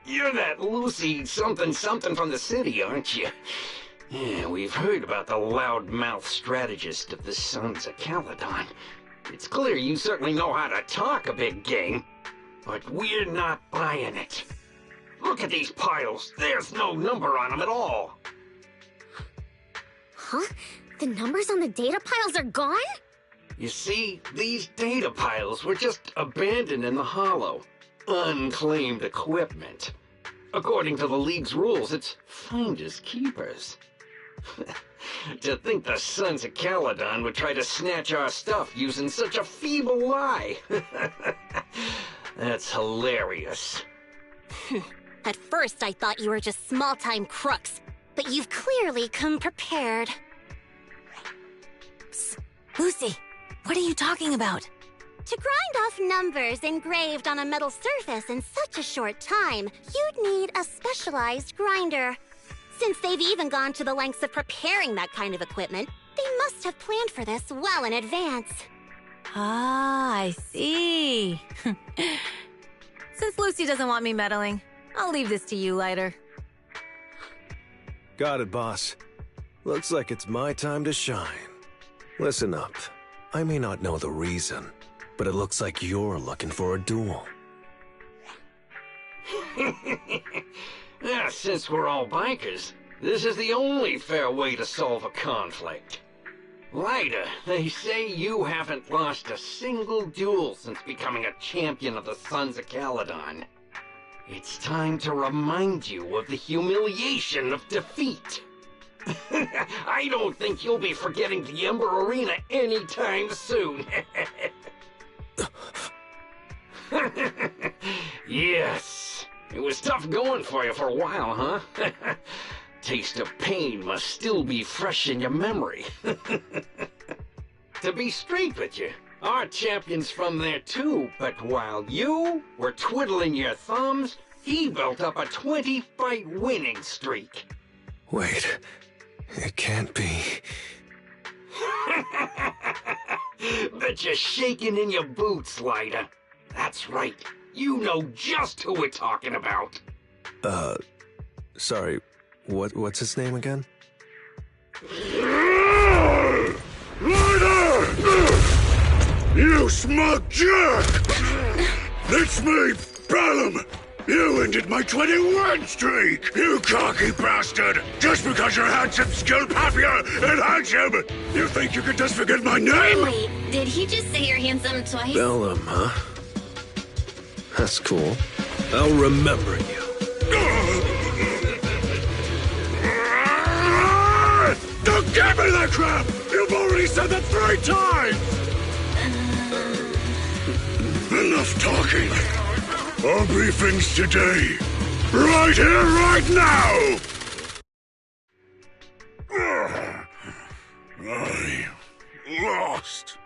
Speaker 10: You're that Lucy something from the city, aren't you? Yeah, we've heard about the loudmouth strategist of the Sons of Caledon. It's clear you certainly know how to talk a big game, but we're not buying it. Look at these piles. There's no number on them at all.
Speaker 12: Huh? The numbers on the data piles are gone?
Speaker 10: You see, these data piles were just abandoned in the hollow. Unclaimed equipment. According to the League's rules, it's finders keepers. To think the Sons of Caledon would try to snatch our stuff using such a feeble lie. That's hilarious.
Speaker 3: At first, I thought you were just small-time crooks, but you've clearly come prepared.
Speaker 5: Psst. Lucy, what are you talking about?
Speaker 3: To grind off numbers engraved on a metal surface in such a short time, you'd need a specialized grinder. Since they've even gone to the lengths of preparing that kind of equipment, they must have planned for this well in advance.
Speaker 5: Ah, I see. Since Lucy doesn't want me meddling, I'll leave this to you, Lighter.
Speaker 9: Got it, boss. Looks like it's my time to shine. Listen up. I may not know the reason, but it looks like you're looking for a duel.
Speaker 10: Since we're all bikers, this is the only fair way to solve a conflict. Lighter, they say you haven't lost a single duel since becoming a champion of the Sons of Caledon. It's time to remind you of the humiliation of defeat. I don't think you'll be forgetting the Ember Arena anytime soon. Yes, it was tough going for you for a while, huh? Taste of pain must still be fresh in your memory. To be straight with you, our champion's from there too, but while you were twiddling your thumbs, he built up a 20-fight winning streak.
Speaker 9: Wait, it can't be.
Speaker 10: Bet you're shaking in your boots, Lighter. That's right. You know just who we're talking about.
Speaker 9: Sorry, what's his name again?
Speaker 4: Lighter! You smug jerk! It's me, Bellum! You ended my 21 streak, you cocky bastard! Just because you're handsome, skilled, happier, and handsome! You think you can just forget my name?
Speaker 3: Wait, did he just say you're handsome twice?
Speaker 9: Bellum, huh? That's cool. I'll remember you.
Speaker 4: Don't give me that crap! You've already said that 3 times! Enough talking. Our briefings today. Right here, right now! I lost.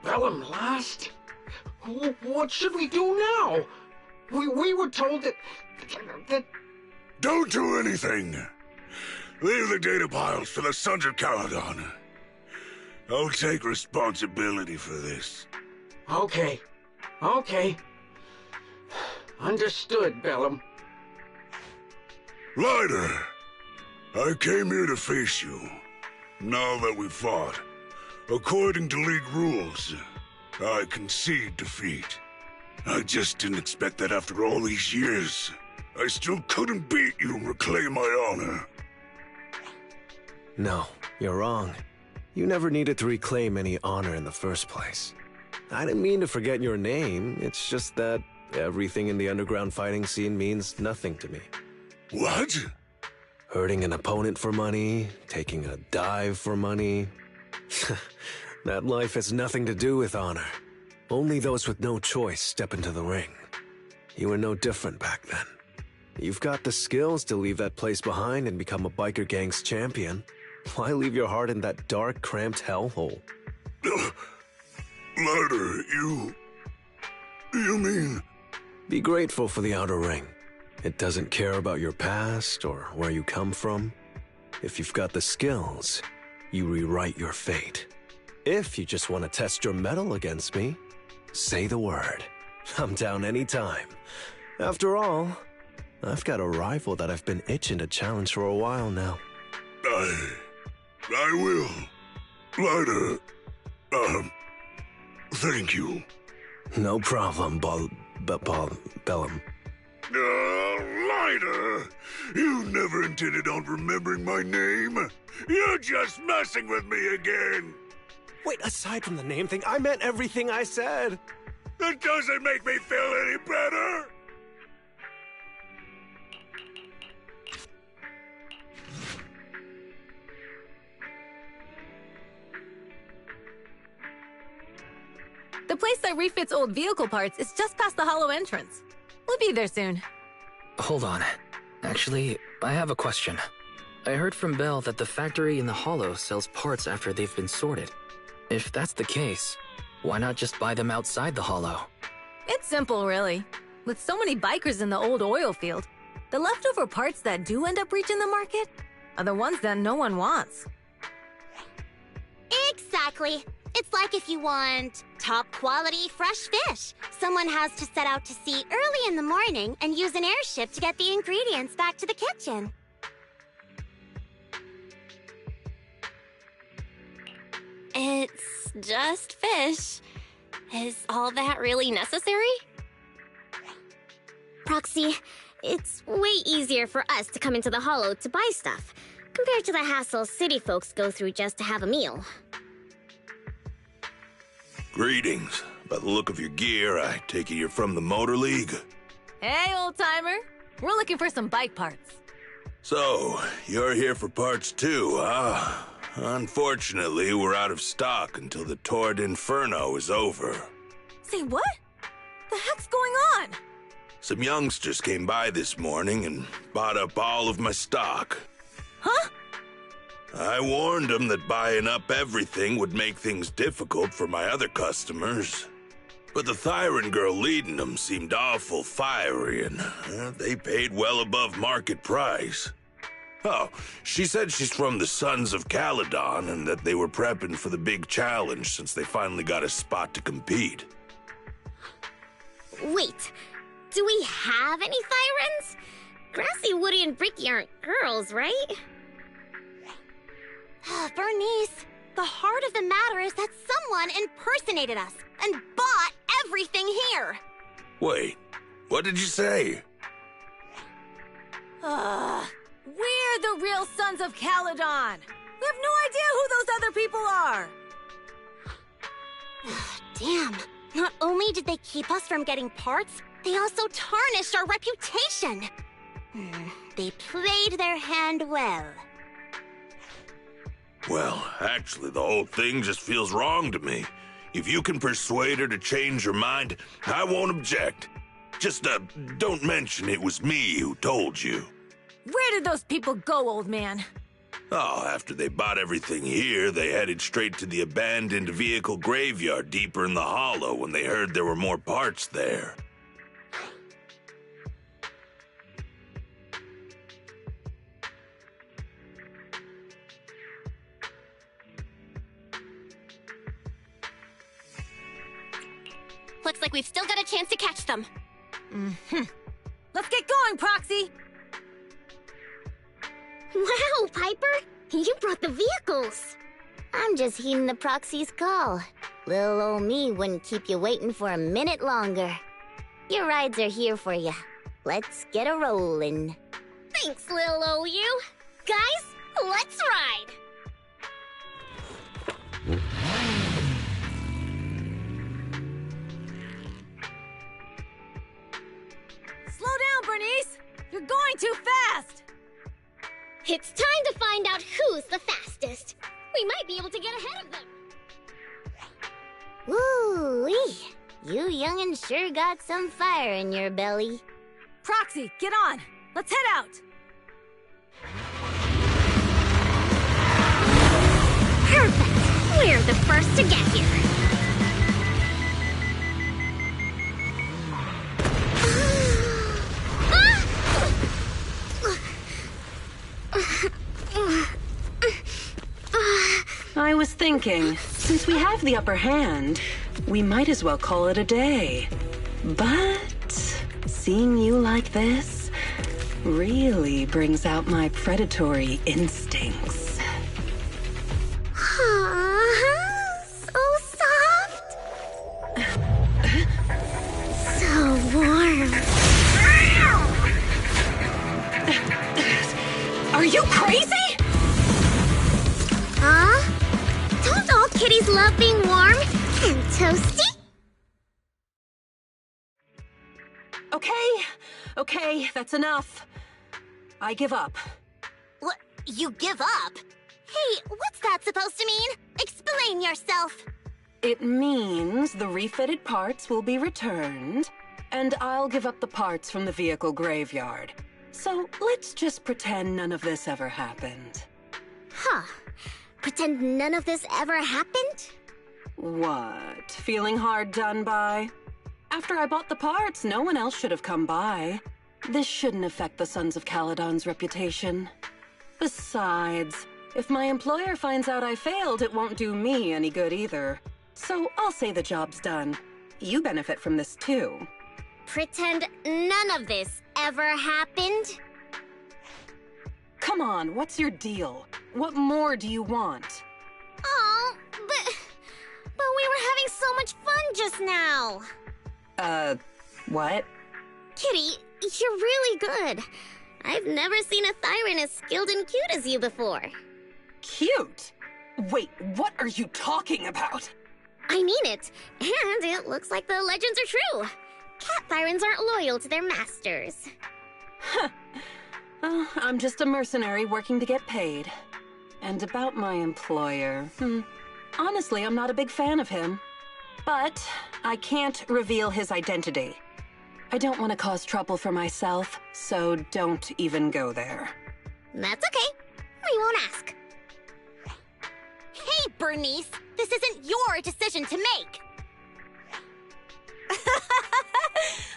Speaker 10: Bellum lost? What should we do now? We were told that...
Speaker 4: Don't do anything. Leave the data piles to the Sons of Caledon. I'll take responsibility for this.
Speaker 10: Okay. Understood, Bellum.
Speaker 4: Lighter, I came here to face you. Now that we've fought, according to League rules, I concede defeat. I just didn't expect that after all these years, I still couldn't beat you and reclaim my honor.
Speaker 9: No, you're wrong. You never needed to reclaim any honor in the first place. I didn't mean to forget your name, it's just that everything in the underground fighting scene means nothing to me.
Speaker 4: What?
Speaker 9: Hurting an opponent for money, taking a dive for money. That life has nothing to do with honor. Only those with no choice step into the ring. You were no different back then. You've got the skills to leave that place behind and become a biker gang's champion. Why leave your heart in that dark, cramped hellhole?
Speaker 4: Ryder, you mean...
Speaker 9: Be grateful for the Outer Ring. It doesn't care about your past or where you come from. If you've got the skills, you rewrite your fate. If you just want to test your mettle against me, say the word. I'm down anytime. After all, I've got a rival that I've been itching to challenge for a while now.
Speaker 4: I will. Ryder, thank you.
Speaker 9: No problem, Bellum.
Speaker 4: Ryder, you never intended on remembering my name. You're just messing with me again.
Speaker 9: Wait, aside from the name thing, I meant everything I said.
Speaker 4: That doesn't make me feel any better.
Speaker 5: The place that refits old vehicle parts is just past the hollow entrance. We'll be there soon.
Speaker 2: Hold on. Actually, I have a question. I heard from Belle that the factory in the hollow sells parts after they've been sorted. If that's the case, why not just buy them outside the hollow?
Speaker 5: It's simple, really. With so many bikers in the old oil field, the leftover parts that do end up reaching the market are the ones that no one wants.
Speaker 12: Exactly. It's like if you want top quality fresh fish. Someone has to set out to sea early in the morning and use an airship to get the ingredients back to the kitchen.
Speaker 3: It's just fish. Is all that really necessary?
Speaker 12: Proxy, it's way easier for us to come into the hollow to buy stuff, compared to the hassle city folks go through just to have a meal.
Speaker 4: Greetings. By the look of your gear, I take it you're from the Motor League?
Speaker 5: Hey, old-timer. We're looking for some bike parts.
Speaker 4: So, you're here for parts too, huh? Unfortunately, we're out of stock until the Tour d'Inferno is over.
Speaker 5: Say what? The heck's going on?
Speaker 4: Some youngsters came by this morning and bought up all of my stock.
Speaker 5: Huh?
Speaker 4: I warned them that buying up everything would make things difficult for my other customers. But the Thyran girl leading them seemed awful fiery, and they paid well above market price. Oh, she said she's from the Sons of Caledon and that they were prepping for the big challenge since they finally got a spot to compete.
Speaker 12: Wait, do we have any Thyrans? Grassy, Woody, and Bricky aren't girls, right? Bernice, the heart of the matter is that someone impersonated us and bought everything here.
Speaker 4: Wait, what did you say?
Speaker 5: We're the real Sons of Caledon. We have no idea who those other people are.
Speaker 12: Damn, not only did they keep us from getting parts, they also tarnished our reputation. They played their hand well.
Speaker 4: Well, actually, the whole thing just feels wrong to me. If you can persuade her to change her mind, I won't object. Just, don't mention it was me who told you.
Speaker 5: Where did those people go, old man?
Speaker 4: Oh, after they bought everything here, they headed straight to the abandoned vehicle graveyard deeper in the hollow when they heard there were more parts there.
Speaker 3: Looks like we've still got a chance to catch them.
Speaker 5: Let's get going, Proxy!
Speaker 12: Wow, Piper! You brought the vehicles! I'm just heeding the Proxy's call. Little old me wouldn't keep you waiting for a minute longer. Your rides are here for you. Let's get a rollin'. Thanks, little old you. Guys, let's ride!
Speaker 5: Slow down, Bernice! You're going too fast!
Speaker 12: It's time to find out who's the fastest. We might be able to get ahead of them. Woo-wee! You young'uns sure got some fire in your belly.
Speaker 5: Proxy, get on! Let's head out!
Speaker 6: weren't the first to get here.
Speaker 13: I was thinking, since we have the upper hand, we might as well call it a day. But seeing you like this really brings out my predatory instincts.
Speaker 6: So soft. So warm.
Speaker 13: Are you crazy?
Speaker 6: Huh? Don't all kitties love being warm and toasty?
Speaker 13: Okay, that's enough. I give up.
Speaker 6: What? You give up? Hey, what's that supposed to mean? Explain yourself.
Speaker 13: It means the refitted parts will be returned, and I'll give up the parts from the vehicle graveyard. So let's just pretend none of this ever happened.
Speaker 6: Huh. Pretend none of this ever happened?
Speaker 13: What? Feeling hard done by? After I bought the parts, no one else should have come by. This shouldn't affect the Sons of Caledon's reputation. Besides, if my employer finds out I failed, it won't do me any good either. So I'll say the job's done. You benefit from this too.
Speaker 6: Pretend none of this ever happened?
Speaker 13: Come on, what's your deal? What more do you want?
Speaker 6: Oh, but we were having so much fun just now.
Speaker 13: What?
Speaker 6: Kitty, you're really good. I've never seen a Thyran as skilled and cute as you before.
Speaker 13: Cute? Wait, what are you talking about?
Speaker 6: I mean it, and it looks like the legends are true. Cat Thyrans aren't loyal to their masters.
Speaker 13: Huh. I'm just a mercenary working to get paid. And about my employer, honestly, I'm not a big fan of him. But I can't reveal his identity. I don't want to cause trouble for myself, so don't even go there.
Speaker 6: That's okay. We won't ask. Hey, Bernice! This isn't your decision to make!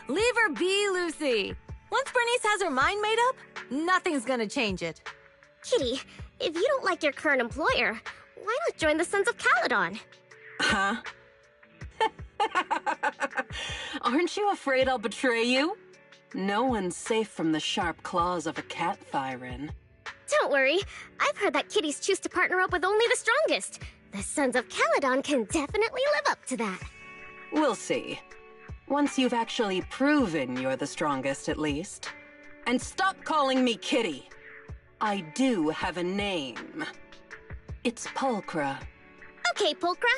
Speaker 5: Leave her be, Lucy. Once Bernice has her mind made up, nothing's gonna change it.
Speaker 6: Kitty, if you don't like your current employer, why not join the Sons of Caledon?
Speaker 13: Huh? Aren't you afraid I'll betray you? No one's safe from the sharp claws of a cat Thyran.
Speaker 6: Don't worry. I've heard that kitties choose to partner up with only the strongest. The Sons of Caledon can definitely live up to that.
Speaker 13: We'll see. Once you've actually proven you're the strongest, at least. And stop calling me Kitty. I do have a name. It's Pulchra.
Speaker 6: Okay, Pulchra.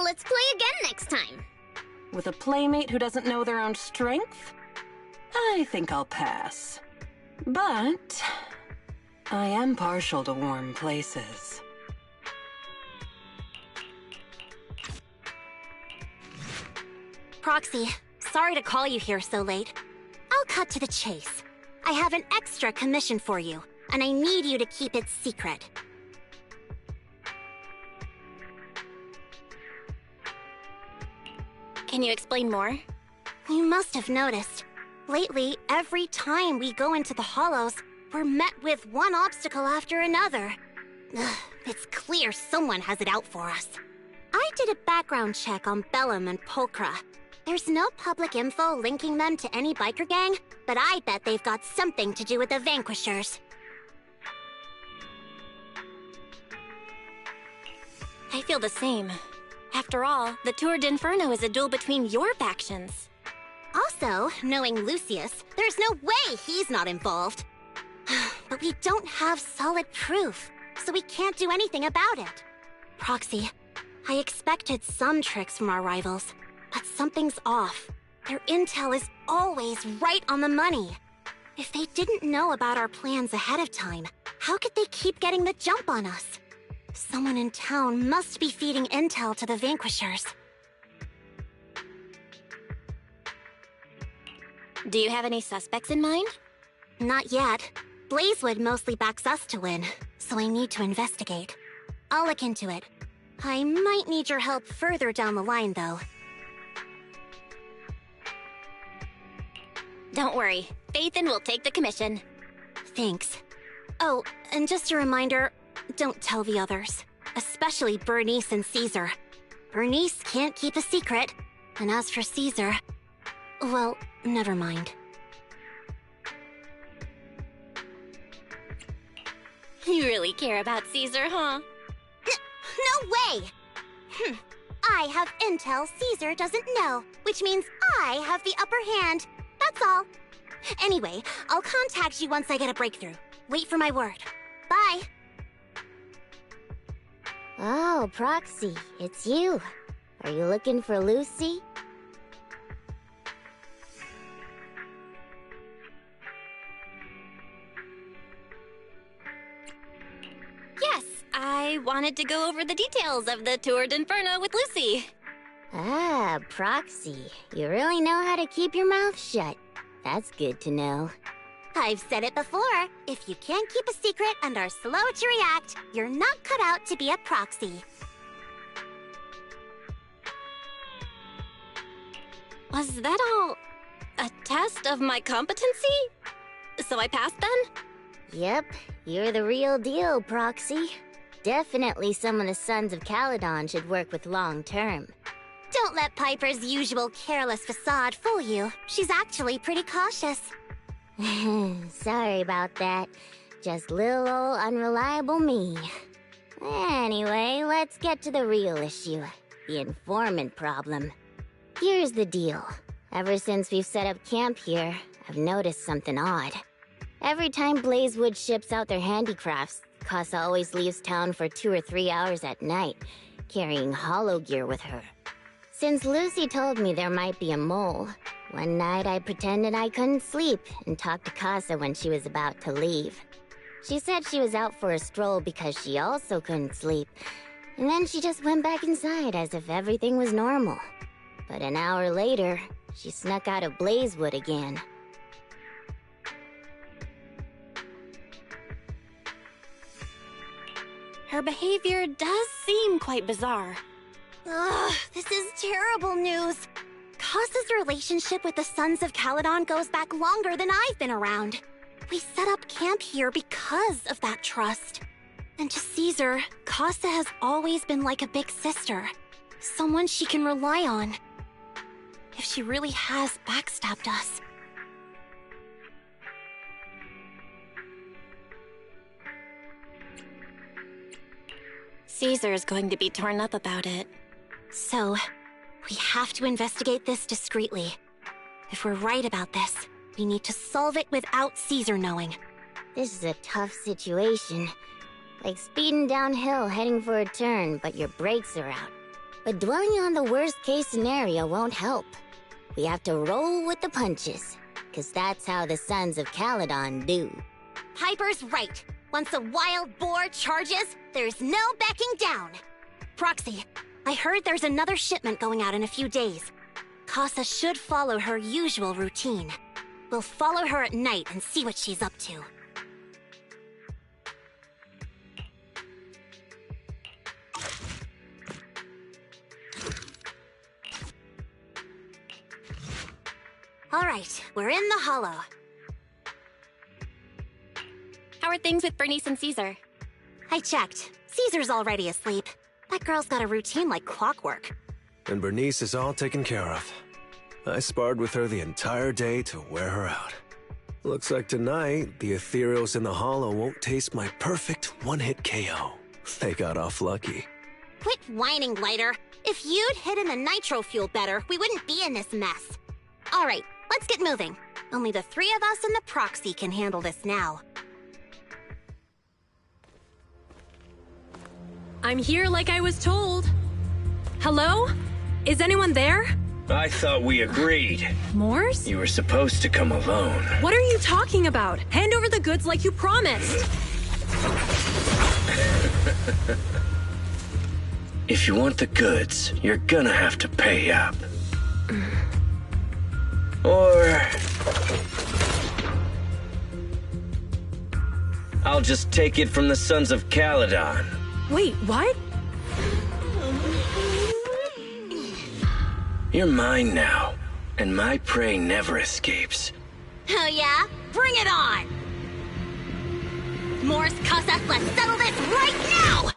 Speaker 6: Let's play again next time.
Speaker 13: With a playmate who doesn't know their own strength? I think I'll pass. But I am partial to warm places.
Speaker 3: Proxy, sorry to call you here so late. I'll cut to the chase. I have an extra commission for you, and I need you to keep it secret. Can you explain more? You must have noticed. Lately, every time we go into the Hollows, we're met with one obstacle after another. Ugh, it's clear someone has it out for us. I did a background check on Bellum and Pulchra. There's no public info linking them to any biker gang, but I bet they've got something to do with the Vanquishers. I feel the same. After all, the Tour d'Inferno is a duel between your factions. Also, knowing Lucius, there's no way he's not involved. But we don't have solid proof, so we can't do anything about it. Proxy, I expected some tricks from our rivals, but something's off. Their intel is always right on the money. If they didn't know about our plans ahead of time, how could they keep getting the jump on us? Someone in town must be feeding intel to the Vanquishers. Do you have any suspects in mind? Not yet. Blazewood mostly backs us to win, so I need to investigate. I'll look into it. I might need your help further down the line, though. Don't worry, Phaethon will take the commission. Thanks. Oh, and just a reminder, don't tell the others. Especially Bernice and Caesar. Bernice can't keep a secret, and as for Caesar, well, never mind. You really care about Caesar, huh?
Speaker 6: No way! I have intel Caesar doesn't know, which means I have the upper hand. That's all. Anyway, I'll contact you once I get a breakthrough. Wait for my word. Bye.
Speaker 12: Oh, Proxy, it's you. Are you looking for Lucy?
Speaker 3: Yes, I wanted to go over the details of the Tour d'Inferno with Lucy.
Speaker 12: Ah, Proxy. You really know how to keep your mouth shut. That's good to know.
Speaker 6: I've said it before. If you can't keep a secret and are slow to react, you're not cut out to be a proxy.
Speaker 3: Was that all a test of my competency? So I passed then?
Speaker 12: Yep, you're the real deal, Proxy. Definitely some of the Sons of Caledon should work with long term.
Speaker 6: Don't let Piper's usual careless facade fool you. She's actually pretty cautious.
Speaker 12: Sorry about that. Just little old unreliable me. Anyway, let's get to the real issue. The informant problem. Here's the deal. Ever since we've set up camp here, I've noticed something odd. Every time Blazewood ships out their handicrafts, Casa always leaves town for 2 or 3 hours at night, carrying hollow gear with her. Since Lucy told me there might be a mole, one night I pretended I couldn't sleep and talked to Casa when she was about to leave. She said she was out for a stroll because she also couldn't sleep, and then she just went back inside as if everything was normal. But an hour later, she snuck out of Blazewood again.
Speaker 3: Her behavior does seem quite bizarre.
Speaker 6: Ugh, this is terrible news. Casa's relationship with the Sons of Caledon goes back longer than I've been around. We set up camp here because of that trust. And to Caesar, Casa has always been like a big sister. Someone she can rely on. If she really has backstabbed us.
Speaker 3: Caesar is going to be torn up about it.
Speaker 6: So, we have to investigate this discreetly. If we're right about this, we need to solve it without Caesar knowing.
Speaker 12: This is a tough situation. Like speeding downhill heading for a turn, but your brakes are out. But dwelling on the worst-case scenario won't help. We have to roll with the punches, because that's how the Sons of Caledon do.
Speaker 6: Piper's right. Once a wild boar charges, there's no backing down. Proxy, I heard there's another shipment going out in a few days. Casa should follow her usual routine. We'll follow her at night and see what she's up to. All right, we're in the hollow.
Speaker 3: How are things with Bernice and Caesar?
Speaker 6: I checked. Caesar's already asleep. That girl's got a routine like clockwork.
Speaker 9: And Bernice is all taken care of. I sparred with her the entire day to wear her out. Looks like tonight, the ethereals in the hollow won't taste my perfect one-hit KO. They got off lucky.
Speaker 6: Quit whining, Lighter. If you'd hidden the nitro fuel better, we wouldn't be in this mess. All right, let's get moving. Only the 3 of us and the proxy can handle this now.
Speaker 11: I'm here like I was told. Hello? Is anyone there?
Speaker 10: I thought we agreed.
Speaker 11: Morse?
Speaker 10: You were supposed to come alone.
Speaker 11: What are you talking about? Hand over the goods like you promised.
Speaker 10: If you want the goods, you're gonna have to pay up. Or I'll just take it from the Sons of Caledon.
Speaker 11: Wait, what?
Speaker 15: You're mine now, and my prey never escapes.
Speaker 5: Oh yeah? Bring it on! Morse Casa, let's settle this right now!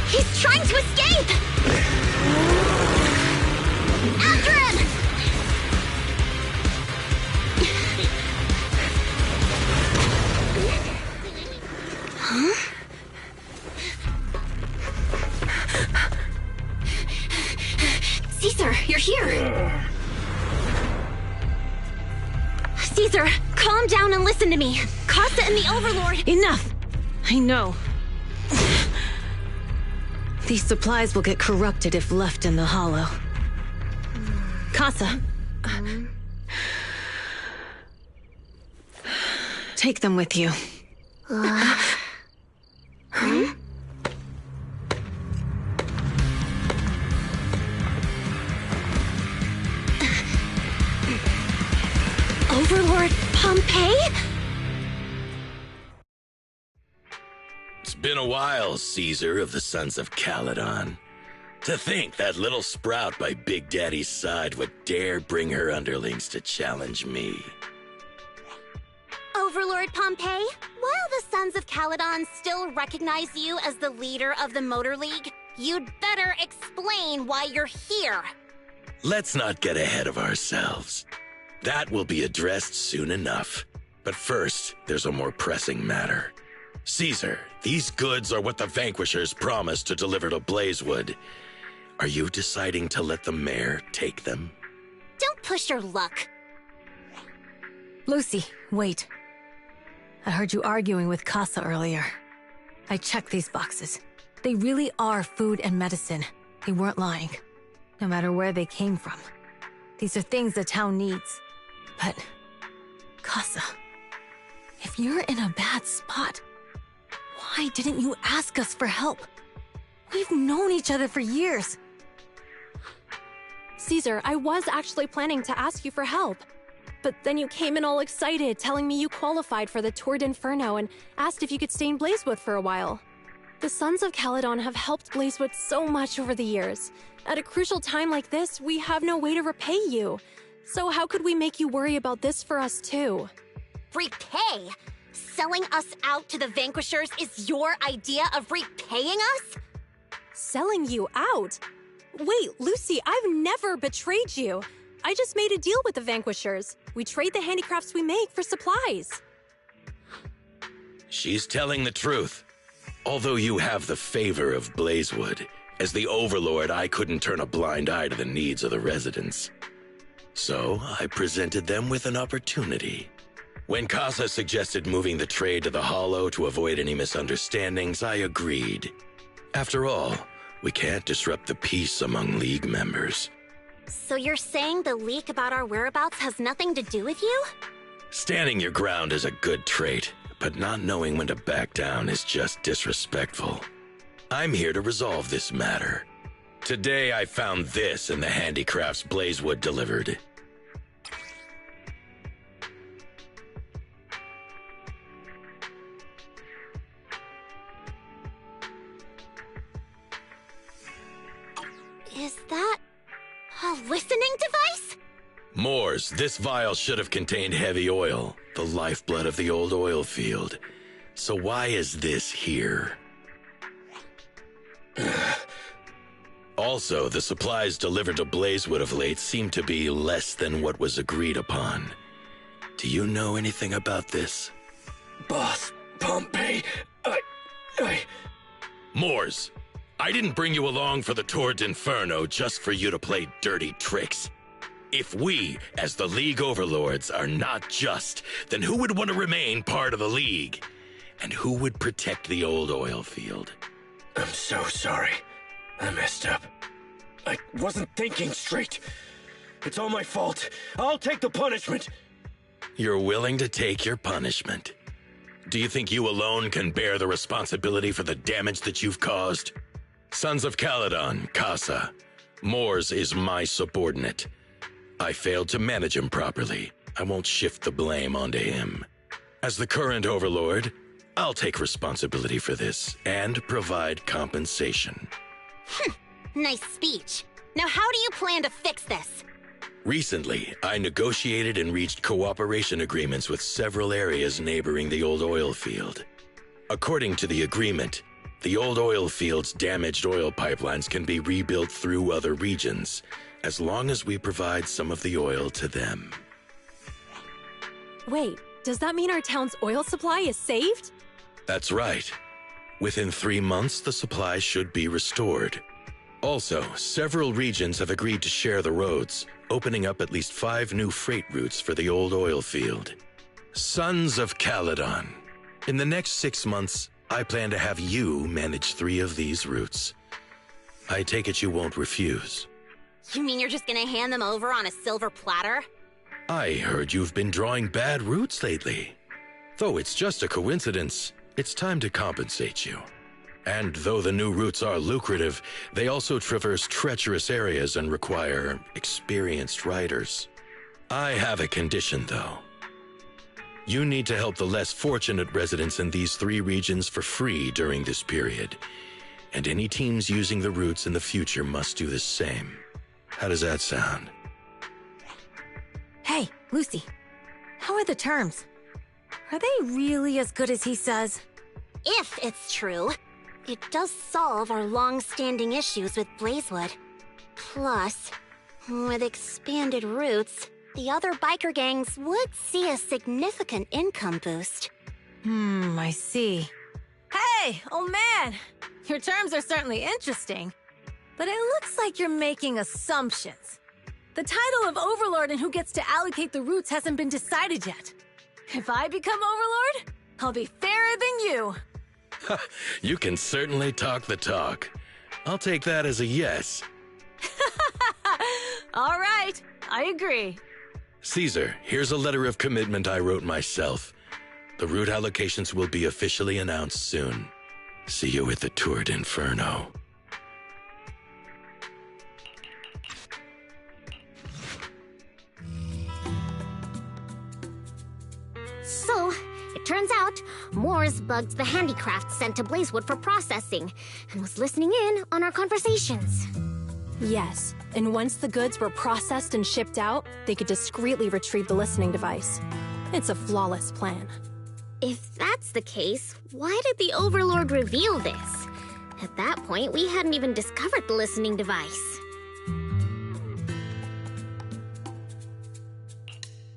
Speaker 6: He's trying to escape! After him!
Speaker 5: Huh? Caesar, you're here! Caesar, calm down and listen to me. Casa and the Overlord—
Speaker 16: Enough! I know. These supplies will get corrupted if left in the hollow. Casa. Take them with you.
Speaker 5: Overlord Pompeii?
Speaker 17: It's been a while, Caesar of the Sons of Caledon. To think that little sprout by Big Daddy's side would dare bring her underlings to challenge me.
Speaker 3: Overlord Pompeii, while the Sons of Caledon still recognize you as the leader of the Motor League, you'd better explain why you're here.
Speaker 17: Let's not get ahead of ourselves. That will be addressed soon enough. But first, there's a more pressing matter. Caesar, these goods are what the Vanquishers promised to deliver to Blazewood. Are you deciding to let the mayor take them?
Speaker 3: Don't push your luck.
Speaker 16: Lucy, wait. I heard you arguing with Casa earlier. I checked these boxes. They really are food and medicine. They weren't lying, no matter where they came from. These are things the town needs. But, Casa, if you're in a bad spot, why didn't you ask us for help? We've known each other for years.
Speaker 11: Caesar, I was actually planning to ask you for help. But then you came in all excited, telling me you qualified for the Tour d'Inferno and asked if you could stay in Blazewood for a while. The Sons of Caledon have helped Blazewood so much over the years. At a crucial time like this, we have no way to repay you. So how could we make you worry about this for us too?
Speaker 3: Repay? Selling us out to the Vanquishers is your idea of repaying us?
Speaker 11: Selling you out? Wait, Lucy, I've never betrayed you. I just made a deal with the Vanquishers. We trade the handicrafts we make for supplies.
Speaker 17: She's telling the truth. Although you have the favor of Blazewood, as the Overlord, I couldn't turn a blind eye to the needs of the residents. So I presented them with an opportunity. When Casa suggested moving the trade to the Hollow to avoid any misunderstandings, I agreed. After all, we can't disrupt the peace among League members.
Speaker 3: So you're saying the leak about our whereabouts has nothing to do with you?
Speaker 17: Standing your ground is a good trait, but not knowing when to back down is just disrespectful. I'm here to resolve this matter. Today I found this in the handicrafts Blazewood delivered.
Speaker 3: Is that a listening device?
Speaker 17: Moors, this vial should have contained heavy oil, the lifeblood of the old oil field. So why is this here? Also, the supplies delivered to Blazewood of late seem to be less than what was agreed upon. Do you know anything about this?
Speaker 15: Boss, Pompeii,
Speaker 17: Moors, I didn't bring you along for the Tour d'Inferno just for you to play dirty tricks. If we, as the League Overlords, are not just, then who would want to remain part of the League? And who would protect the old oil field?
Speaker 15: I'm so sorry. I messed up. I wasn't thinking straight. It's all my fault. I'll take the punishment.
Speaker 17: You're willing to take your punishment. Do you think you alone can bear the responsibility for the damage that you've caused? Sons of Caledon, Casa. Moors is my subordinate. I failed to manage him properly. I won't shift the blame onto him. As the current overlord, I'll take responsibility for this and provide compensation.
Speaker 3: Nice speech. Now how do you plan to fix this?
Speaker 17: Recently, I negotiated and reached cooperation agreements with several areas neighboring the old oil field. According to the agreement, the old oil field's damaged oil pipelines can be rebuilt through other regions, as long as we provide some of the oil to them.
Speaker 11: Wait, does that mean our town's oil supply is saved?
Speaker 17: That's right. Within 3 months, the supply should be restored. Also, several regions have agreed to share the roads, opening up at least 5 new freight routes for the old oil field. Sons of Caledon. In the next 6 months, I plan to have you manage 3 of these routes. I take it you won't refuse.
Speaker 3: You mean you're just gonna hand them over on a silver platter?
Speaker 17: I heard you've been drawing bad routes lately. Though it's just a coincidence, it's time to compensate you. And though the new routes are lucrative, they also traverse treacherous areas and require experienced riders. I have a condition, though. You need to help the less fortunate residents in these 3 regions for free during this period. And any teams using the routes in the future must do the same. How does that sound?
Speaker 16: Hey, Lucy. How are the terms? Are they really as good as he says?
Speaker 3: If it's true, it does solve our long-standing issues with Blazewood. Plus, with expanded routes, the other biker gangs would see a significant income boost.
Speaker 16: I see. Hey, old man! Your terms are certainly interesting, but it looks like you're making assumptions. The title of Overlord and who gets to allocate the routes hasn't been decided yet. If I become Overlord, I'll be fairer than you.
Speaker 17: You can certainly talk the talk. I'll take that as a yes.
Speaker 16: All right, I agree.
Speaker 17: Caesar, here's a letter of commitment I wrote myself. The route allocations will be officially announced soon. See you at the Tour d'Inferno.
Speaker 12: So, it turns out, Moores bugged the handicraft sent to Blazewood for processing, and was listening in on our conversations.
Speaker 11: Yes, and once the goods were processed and shipped out, they could discreetly retrieve the listening device. It's a flawless plan.
Speaker 12: If that's the case, why did the Overlord reveal this? At that point, we hadn't even discovered the listening device.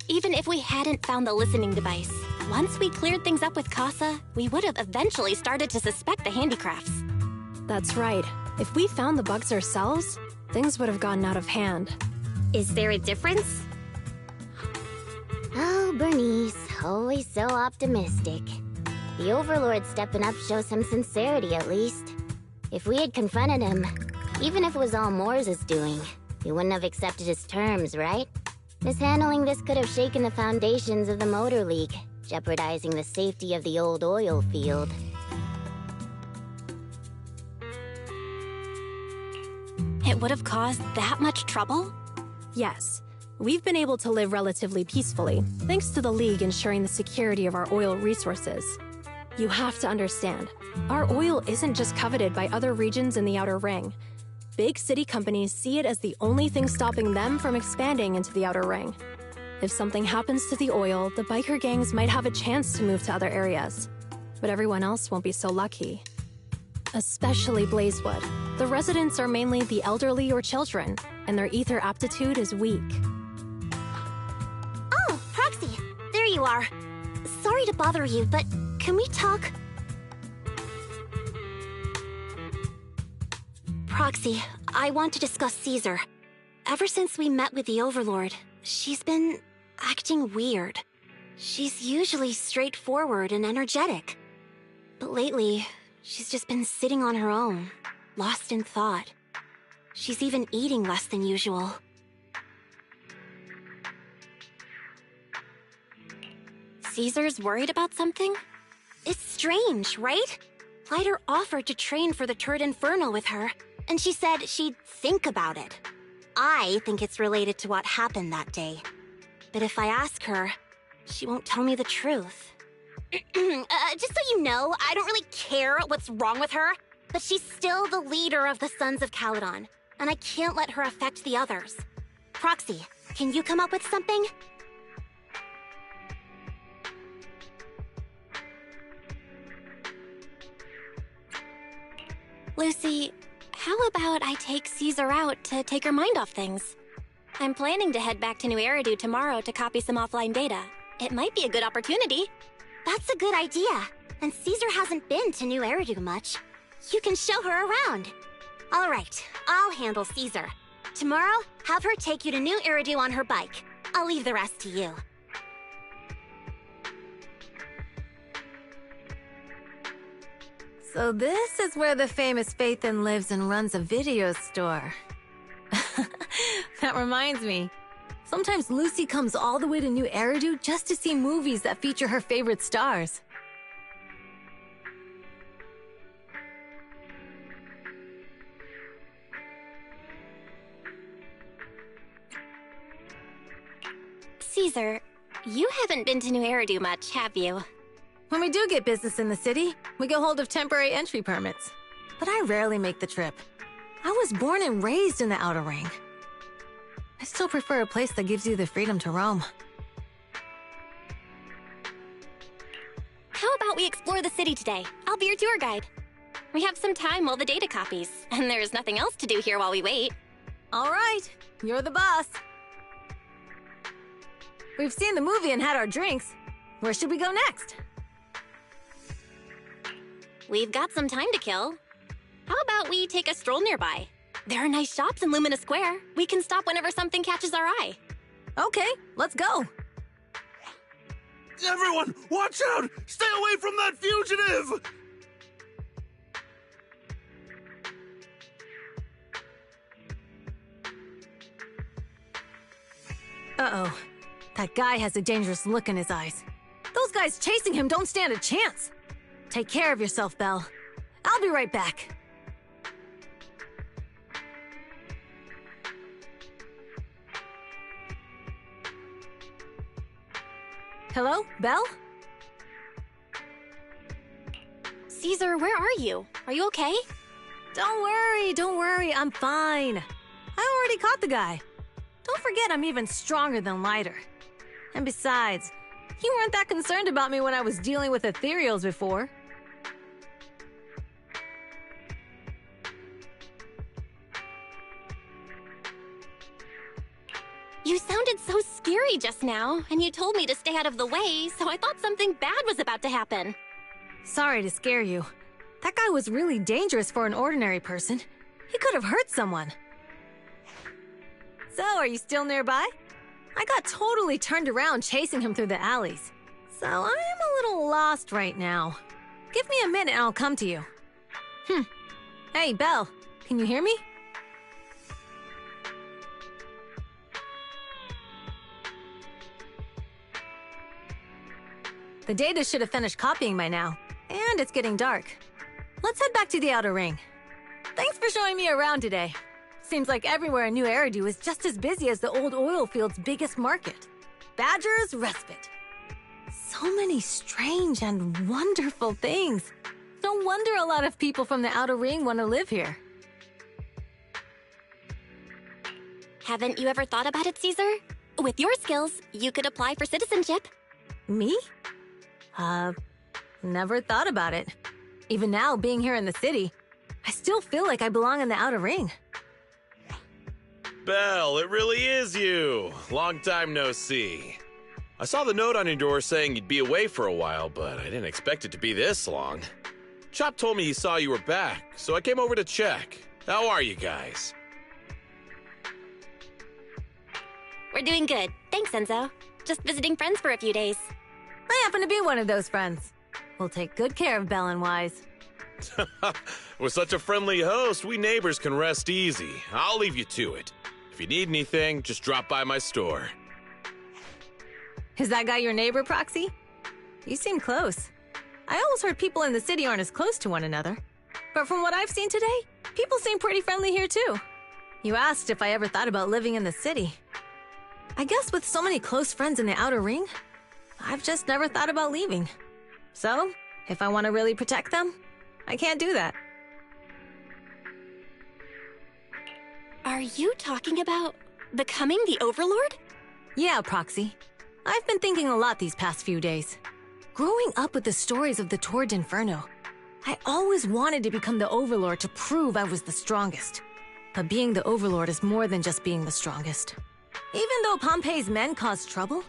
Speaker 3: Even if we hadn't found the listening device, once we cleared things up with Casa, we would have eventually started to suspect the handicrafts.
Speaker 11: That's right. If we found the bugs ourselves, things would have gotten out of hand.
Speaker 12: Is there a difference? Oh, Bernice, always so optimistic. The Overlord stepping up shows some sincerity, at least. If we had confronted him, even if it was all Moore's doing, we wouldn't have accepted his terms, right? Mishandling this could have shaken the foundations of the Motor League, jeopardizing the safety of the old oil field.
Speaker 3: It would have caused that much trouble?
Speaker 11: Yes. We've been able to live relatively peacefully, thanks to the League ensuring the security of our oil resources. You have to understand, our oil isn't just coveted by other regions in the Outer Ring. Big city companies see it as the only thing stopping them from expanding into the Outer Ring. If something happens to the oil, the biker gangs might have a chance to move to other areas. But everyone else won't be so lucky. Especially Blazewood. The residents are mainly the elderly or children, and their ether aptitude is weak.
Speaker 3: Oh, Proxy, there you are. Sorry to bother you, but can we talk? Proxy, I want to discuss Caesar. Ever since we met with the Overlord, she's been acting weird. She's usually straightforward and energetic. But lately, she's just been sitting on her own, lost in thought. She's even eating less than usual. Caesar's worried about something? It's strange, right? Lighter offered to train for the Tour d'Inferno with her, and she said she'd think about it. I think it's related to what happened that day. But if I ask her, she won't tell me the truth.
Speaker 6: Just so you know, I don't really care what's wrong with her, but she's still the leader of the Sons of Caledon, and I can't let her affect the others. Proxy, can you come up with something?
Speaker 3: Lucy, how about I take Caesar out to take her mind off things? I'm planning to head back to New Eridu tomorrow to copy some offline data. It might be a good opportunity.
Speaker 6: That's a good idea. And Caesar hasn't been to New Eridu much. You can show her around. All right, I'll handle Caesar. Tomorrow, have her take you to New Eridu on her bike. I'll leave the rest to you.
Speaker 16: So this is where the famous Phaethon lives and runs a video store. That reminds me. Sometimes Lucy comes all the way to New Eridu just to see movies that feature her favorite stars.
Speaker 3: Caesar, you haven't been to New Eridu much, have you?
Speaker 16: When we do get business in the city, we get hold of temporary entry permits. But I rarely make the trip. I was born and raised in the Outer Ring. I still prefer a place that gives you the freedom to roam.
Speaker 3: How about we explore the city today? I'll be your tour guide. We have some time while the data copies, and there's nothing else to do here while we wait.
Speaker 16: All right, you're the boss. We've seen the movie and had our drinks. Where should we go next?
Speaker 3: We've got some time to kill. How about we take a stroll nearby? There are nice shops in Lumina Square. We can stop whenever something catches our eye.
Speaker 16: Okay, let's go.
Speaker 14: Everyone, watch out! Stay away from that fugitive!
Speaker 16: Uh-oh. That guy has a dangerous look in his eyes. Those guys chasing him don't stand a chance. Take care of yourself, Belle. I'll be right back. Hello, Belle?
Speaker 3: Caesar, where are you? Are you okay?
Speaker 16: Don't worry, I'm fine. I already caught the guy. Don't forget I'm even stronger than Lighter. And besides, you weren't that concerned about me when I was dealing with ethereals before.
Speaker 3: You sounded so scary just now, and you told me to stay out of the way, so I thought something bad was about to happen.
Speaker 16: Sorry to scare you. That guy was really dangerous for an ordinary person. He could have hurt someone. So, are you still nearby? I got totally turned around chasing him through the alleys. So, I am a little lost right now. Give me a minute and I'll come to you. Hey, Belle, can you hear me? The data should have finished copying by now, and it's getting dark. Let's head back to the Outer Ring. Thanks for showing me around today. Seems like everywhere in New Eridu is just as busy as the old oil field's biggest market. Badger's Respite. So many strange and wonderful things. No wonder a lot of people from the Outer Ring want to live here.
Speaker 3: Haven't you ever thought about it, Caesar? With your skills, you could apply for citizenship.
Speaker 16: Me? Never thought about it. Even now, being here in the city, I still feel like I belong in the Outer Ring.
Speaker 8: Belle, it really is you. Long time no see. I saw the note on your door saying you'd be away for a while, but I didn't expect it to be this long. Chop told me he saw you were back, so I came over to check. How are you guys?
Speaker 3: We're doing good. Thanks, Enzo. Just visiting friends for a few days.
Speaker 16: I happen to be one of those friends. We'll take good care of Belle and Wise.
Speaker 8: With such a friendly host, we neighbors can rest easy. I'll leave you to it. If you need anything, just drop by my store.
Speaker 16: Is that guy your neighbor, Proxy? You seem close. I always heard people in the city aren't as close to one another. But from what I've seen today, people seem pretty friendly here too. You asked if I ever thought about living in the city. I guess with so many close friends in the Outer Ring, I've just never thought about leaving. So, if I want to really protect them, I can't do that.
Speaker 3: Are you talking about becoming the Overlord?
Speaker 16: Yeah, Proxy. I've been thinking a lot these past few days. Growing up with the stories of the Tour d'Inferno, I always wanted to become the Overlord to prove I was the strongest. But being the Overlord is more than just being the strongest. Even though Pompey's men caused trouble,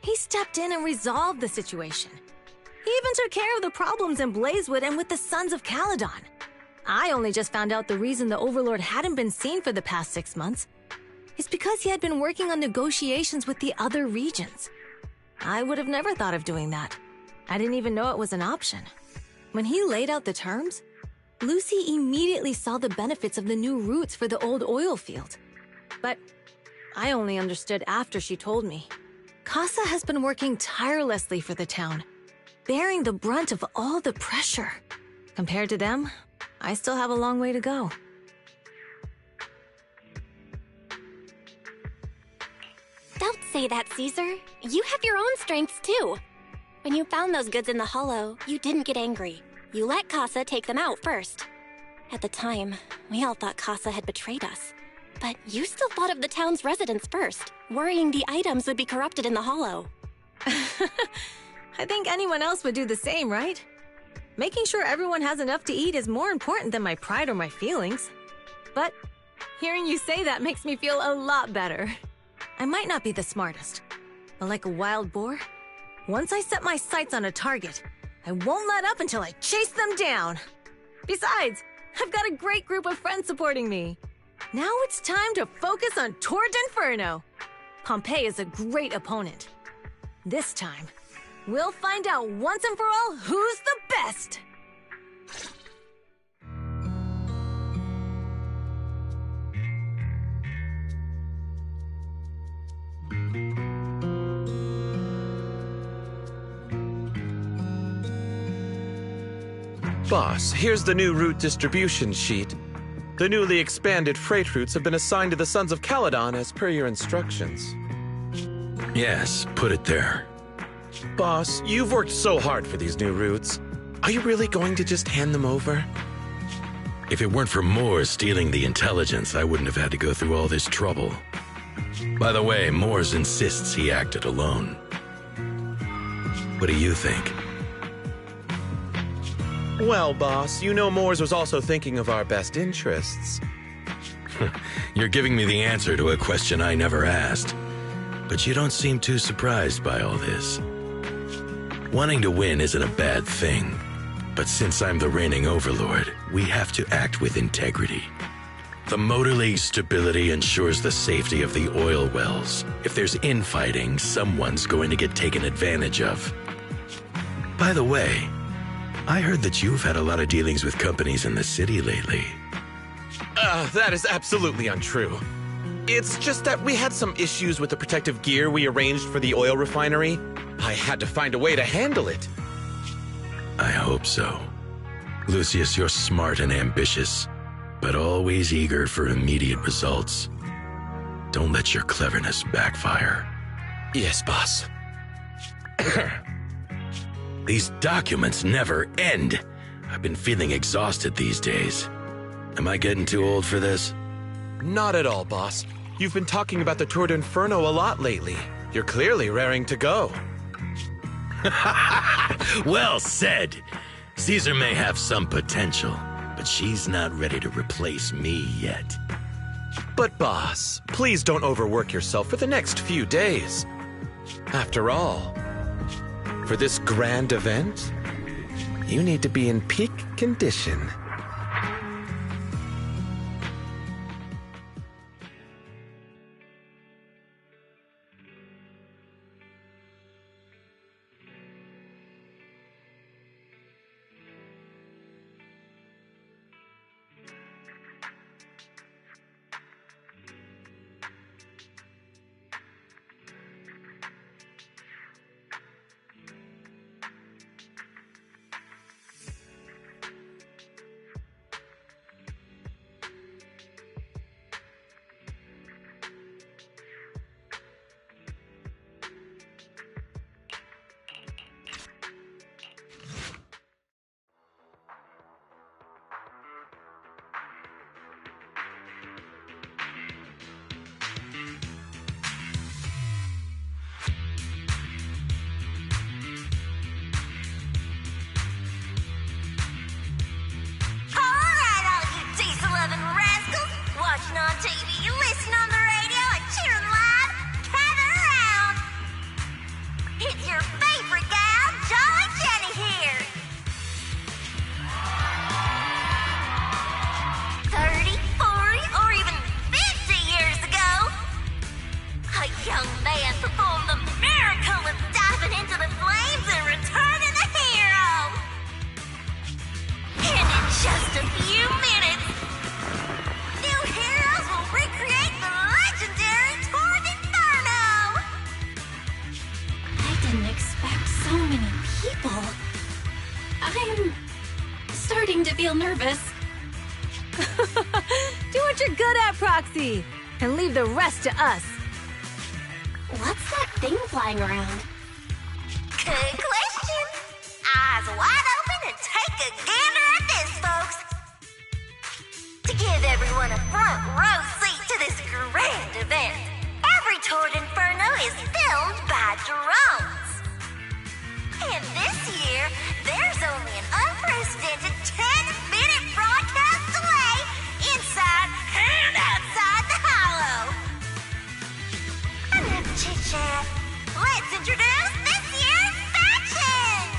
Speaker 16: he stepped in and resolved the situation. He even took care of the problems in Blazewood and with the Sons of Caledon. I only just found out the reason the Overlord hadn't been seen for the past 6 months is because he had been working on negotiations with the other regions. I would have never thought of doing that. I didn't even know it was an option. When he laid out the terms, Lucy immediately saw the benefits of the new routes for the old oil field. But I only understood after she told me. Casa has been working tirelessly for the town, bearing the brunt of all the pressure. Compared to them, I still have a long way to go.
Speaker 3: Don't say that, Caesar. You have your own strengths, too. When you found those goods in the hollow, you didn't get angry. You let Casa take them out first. At the time, we all thought Casa had betrayed us. But you still thought of the town's residents first, worrying the items would be corrupted in the hollow.
Speaker 16: I think anyone else would do the same, right? Making sure everyone has enough to eat is more important than my pride or my feelings. But hearing you say that makes me feel a lot better. I might not be the smartest, but like a wild boar, once I set my sights on a target, I won't let up until I chase them down. Besides, I've got a great group of friends supporting me. Now it's time to focus on Tour d'Inferno. Pompey is a great opponent. This time, we'll find out once and for all who's the best!
Speaker 8: Boss, here's the new route distribution sheet. The newly expanded freight routes have been assigned to the Sons of Caledon as per your instructions.
Speaker 17: Yes, put it there.
Speaker 8: Boss, you've worked so hard for these new routes. Are you really going to just hand them over?
Speaker 17: If it weren't for Moores stealing the intelligence, I wouldn't have had to go through all this trouble. By the way, Moores insists he acted alone. What do you think?
Speaker 8: Well, boss, you know Moores was also thinking of our best interests.
Speaker 17: You're giving me the answer to a question I never asked. But you don't seem too surprised by all this. Wanting to win isn't a bad thing. But since I'm the reigning overlord, we have to act with integrity. The Motor League's stability ensures the safety of the oil wells. If there's infighting, someone's going to get taken advantage of. By the way, I heard that you've had a lot of dealings with companies in the city lately.
Speaker 8: That is absolutely untrue. It's just that we had some issues with the protective gear we arranged for the oil refinery. I had to find a way to handle it.
Speaker 17: I hope so. Lucius, you're smart and ambitious, but always eager for immediate results. Don't let your cleverness backfire.
Speaker 8: Yes, boss.
Speaker 17: These documents never end. I've been feeling exhausted these days. Am I getting too old for this?
Speaker 8: Not at all, boss. You've been talking about the Tour d'Inferno a lot lately. You're clearly raring to go.
Speaker 17: Well said. Caesar may have some potential, but she's not ready to replace me yet.
Speaker 8: But boss, please don't overwork yourself for the next few days. After all, for this grand event, you need to be in peak condition.
Speaker 3: people. I'm starting to feel nervous.
Speaker 16: Do what you're good at, Proxy, and leave the rest to us.
Speaker 3: What's that thing flying around?
Speaker 6: Good question. Eyes wide open and take a gander at this, folks. To give everyone a front row seat to this grand event, every tour at Inferno is filmed by drones. And this year, there's only an unprecedented 10-minute broadcast delay inside and outside the Hollow. Enough chit-chat. Let's introduce this year's factions!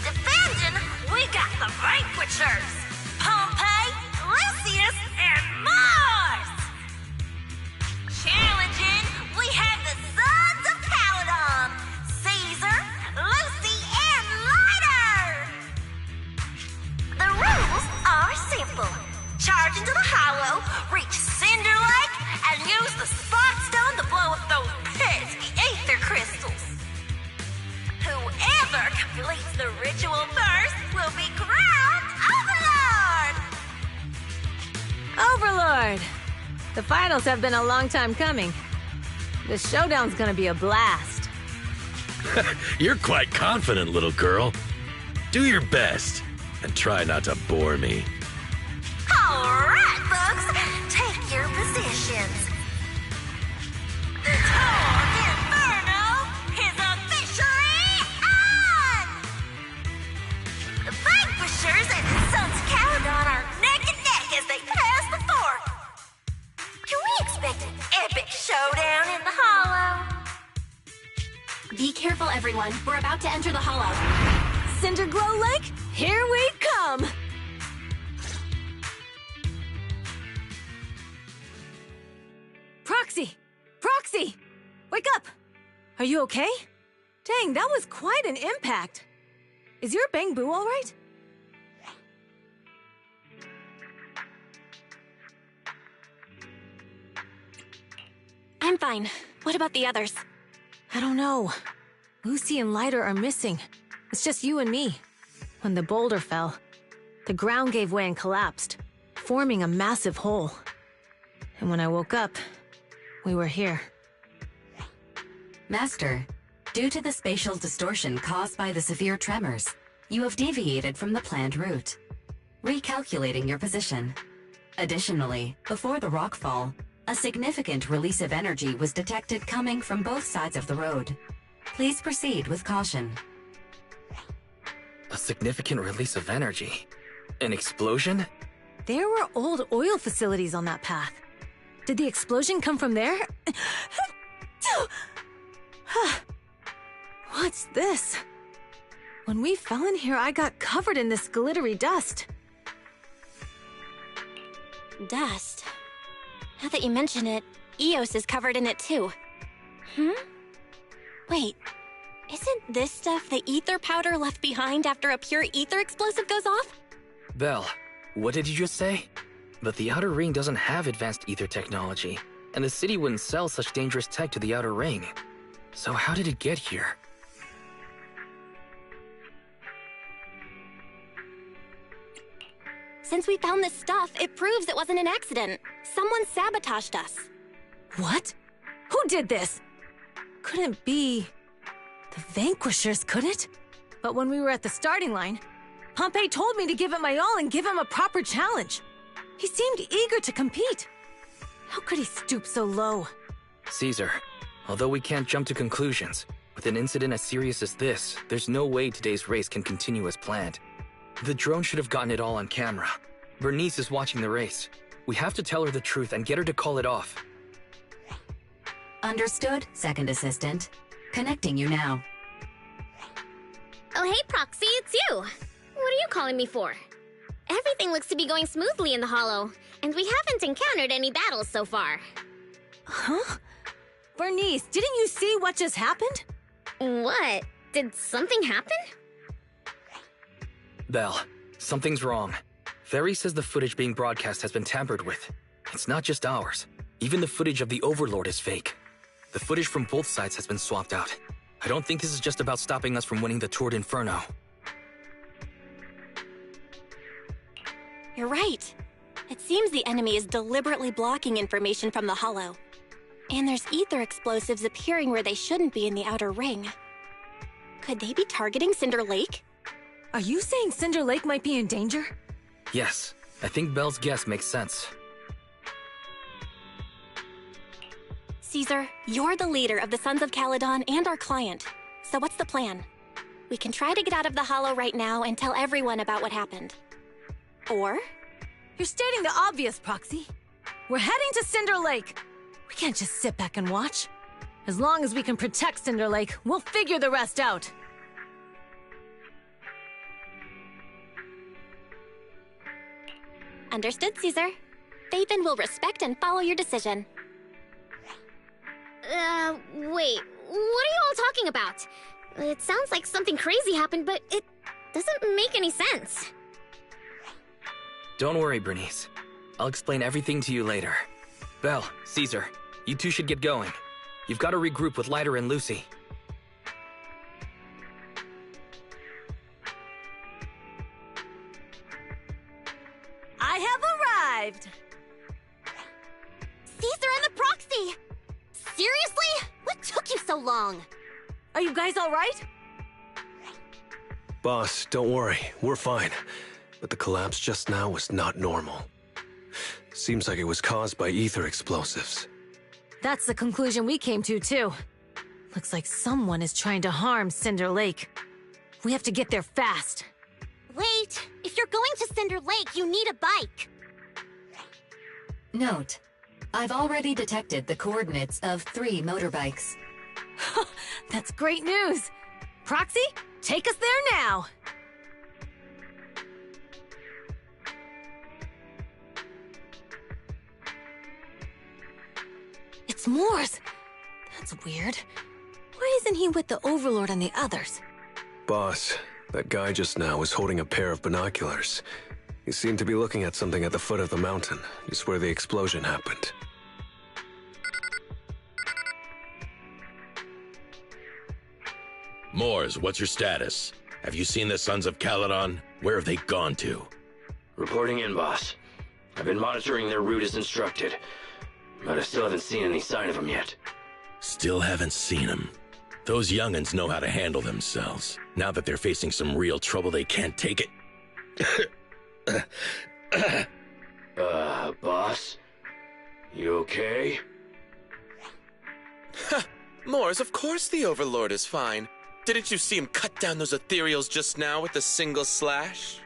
Speaker 6: Defending, we got the Vanquishers, Pompey, Lucius, and Mars! Challenging, we have the Sons of Caledon, Caesar, Lucy, and Lighter! The rules are simple. Charge into the Hollow, reach Cinder Lake, and use the Spot Stone to blow up those pesky ether crystals. Whoever completes the ritual first will be crowned Overlord!
Speaker 16: Overlord! The finals have been a long time coming. The showdown's gonna be a blast.
Speaker 17: You're quite confident, little girl. Do your best, and try not to bore me.
Speaker 6: All right, folks, take your positions. The Tour Inferno is officially on! The Vanquishers and the Sons of Caledon are neck and neck as they pass the fork. Can we expect an epic showdown in the Hollow?
Speaker 3: Be careful, everyone. We're about to enter the Hollow.
Speaker 16: Cinder Glow Lake, here we come! Proxy! Proxy! Wake up! Are you okay? Dang, that was quite an impact. Is your Bang Boo all right?
Speaker 3: I'm fine. What about the others?
Speaker 16: I don't know. Lucy and Lighter are missing. It's just you and me. When the boulder fell, the ground gave way and collapsed, forming a massive hole. And when I woke up, we were here.
Speaker 7: Master, due to the spatial distortion caused by the severe tremors, you have deviated from the planned route. Recalculating your position. Additionally, before the rockfall, a significant release of energy was detected coming from both sides of the road. Please proceed with caution.
Speaker 2: A significant release of energy? An explosion?
Speaker 16: There were old oil facilities on that path. Did the explosion come from there? What's this? When we fell in here, I got covered in this glittery dust.
Speaker 3: Dust. Now that you mention it, Eos is covered in it too. Wait, isn't this stuff the ether powder left behind after a pure ether explosive goes off?
Speaker 2: Belle, what did you just say? But the Outer Ring doesn't have advanced ether technology, and the city wouldn't sell such dangerous tech to the Outer Ring. So how did it get here?
Speaker 3: Since we found this stuff, it proves it wasn't an accident. Someone sabotaged us.
Speaker 16: What? Who did this? Couldn't be the Vanquishers, could it? But when we were at the starting line, Pompey told me to give it my all and give him a proper challenge. He seemed eager to compete. How could he stoop so low?
Speaker 2: Caesar, although we can't jump to conclusions, with an incident as serious as this, there's no way today's race can continue as planned. The drone should have gotten it all on camera. Bernice is watching the race. We have to tell her the truth and get her to call it off.
Speaker 7: Understood, Second Assistant. Connecting you now.
Speaker 12: Oh, hey, Proxy, it's you. What are you calling me for? Everything looks to be going smoothly in the Hollow, and we haven't encountered any battles so far.
Speaker 16: Huh? Bernice, didn't you see what just happened?
Speaker 12: What? Did something happen?
Speaker 2: Belle, something's wrong. Ferry says the footage being broadcast has been tampered with. It's not just ours. Even the footage of the Overlord is fake. The footage from both sides has been swapped out. I don't think this is just about stopping us from winning the Tour d'Inferno.
Speaker 3: You're right. It seems the enemy is deliberately blocking information from the Hollow. And there's ether explosives appearing where they shouldn't be in the outer ring. Could they be targeting Cinder Lake?
Speaker 16: Are you saying Cinder Lake might be in danger?
Speaker 2: Yes, I think Belle's guess makes sense.
Speaker 3: Caesar, you're the leader of the Sons of Caledon and our client. So what's the plan? We can try to get out of the Hollow right now and tell everyone about what happened. Or?
Speaker 16: You're stating the obvious, Proxy. We're heading to Cinder Lake. We can't just sit back and watch. As long as we can protect Cinder Lake, we'll figure the rest out.
Speaker 3: Understood, Caesar. Faven will respect and follow your decision.
Speaker 6: Wait. What are you all talking about? It sounds like something crazy happened, but it doesn't make any sense.
Speaker 2: Don't worry, Bernice. I'll explain everything to you later. Belle, Caesar, you two should get going. You've got to regroup with Leiter and Lucy.
Speaker 5: I have arrived!
Speaker 6: Caesar and the Proxy! Seriously? What took you so long?
Speaker 5: Are you guys all right?
Speaker 9: Boss, don't worry. We're fine. But the collapse just now was not normal. Seems like it was caused by ether explosives.
Speaker 16: That's the conclusion we came to, too. Looks like someone is trying to harm Cinder Lake. We have to get there fast.
Speaker 6: Wait, if you're going to Cinder Lake, you need a bike.
Speaker 7: Note, I've already detected the coordinates of 3 motorbikes.
Speaker 16: That's great news. Proxy, take us there now. It's Moores. That's weird. Why isn't he with the Overlord and the others?
Speaker 9: Boss, that guy just now was holding a pair of binoculars. He seemed to be looking at something at the foot of the mountain, just where the explosion happened.
Speaker 17: Moores, what's your status? Have you seen the Sons of Caledon? Where have they gone to?
Speaker 15: Reporting in, boss. I've been monitoring their route as instructed, but I still haven't seen any sign of them yet.
Speaker 17: Still haven't seen them. Those young'uns know how to handle themselves. Now that they're facing some real trouble, they can't take it.
Speaker 15: Boss? You okay?
Speaker 8: Moores, of course the Overlord is fine. Didn't you see him cut down those ethereals just now with a single slash?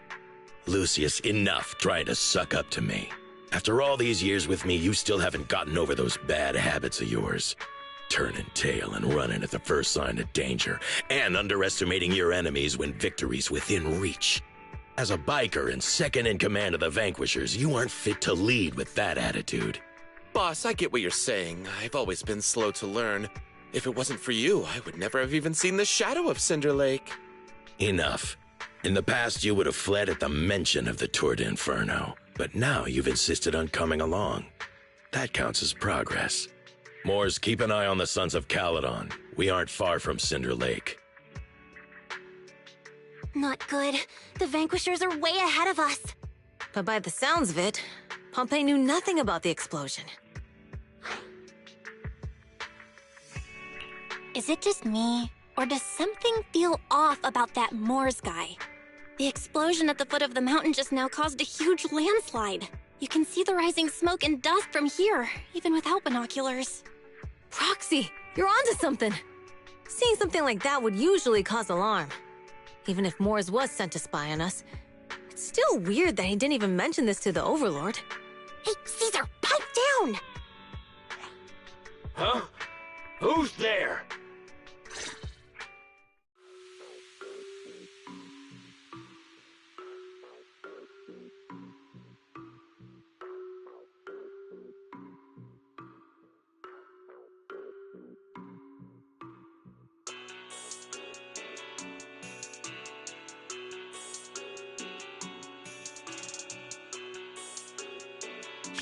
Speaker 17: Lucius, enough trying to suck up to me. After all these years with me, you still haven't gotten over those bad habits of yours. Turning tail and running at the first sign of danger, and underestimating your enemies when victory's within reach. As a biker and second in command of the Vanquishers, you aren't fit to lead with that attitude.
Speaker 8: Boss, I get what you're saying. I've always been slow to learn. If it wasn't for you, I would never have even seen the shadow of Cinder Lake.
Speaker 17: Enough. In the past, you would have fled at the mention of the Tour d'Inferno, but now you've insisted on coming along. That counts as progress. Moores, keep an eye on the Sons of Caledon. We aren't far from Cinder Lake.
Speaker 6: Not good. The Vanquishers are way ahead of us.
Speaker 16: But by the sounds of it, Pompey knew nothing about the explosion.
Speaker 3: Is it just me, or does something feel off about that Moores guy? The explosion at the foot of the mountain just now caused a huge landslide. You can see the rising smoke and dust from here, even without binoculars.
Speaker 16: Proxy, you're onto something. Seeing something like that would usually cause alarm. Even if Moores was sent to spy on us, it's still weird that he didn't even mention this to the Overlord.
Speaker 6: Hey, Caesar, pipe down!
Speaker 15: Huh? Who's there?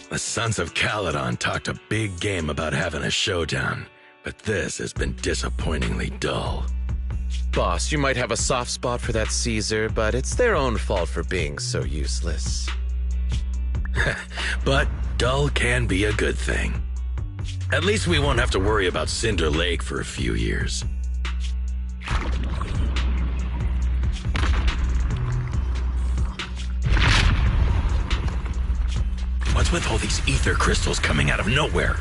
Speaker 17: The Sons of Caledon talked a big game about having a showdown, but this has been disappointingly dull.
Speaker 8: Boss, you might have a soft spot for that Caesar, but it's their own fault for being so useless.
Speaker 17: But dull can be a good thing. At least we won't have to worry about Cinder Lake for a few years. What's with all these ether crystals coming out of nowhere?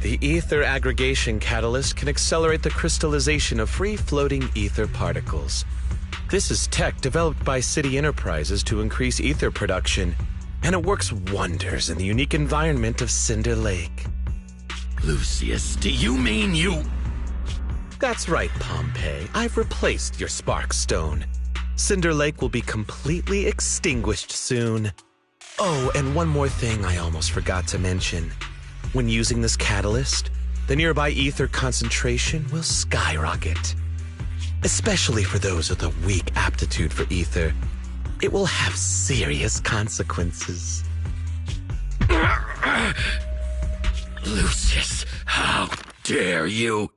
Speaker 8: The ether aggregation catalyst can accelerate the crystallization of free-floating ether particles. This is tech developed by City Enterprises to increase ether production, and it works wonders in the unique environment of Cinder Lake.
Speaker 17: Lucius, do you mean you...
Speaker 8: That's right, Pompeii. I've replaced your spark stone. Cinder Lake will be completely extinguished soon. Oh, and one more thing I almost forgot to mention. When using this catalyst, the nearby ether concentration will skyrocket. Especially for those with a weak aptitude for ether, it will have serious consequences.
Speaker 17: Lucius, how dare you?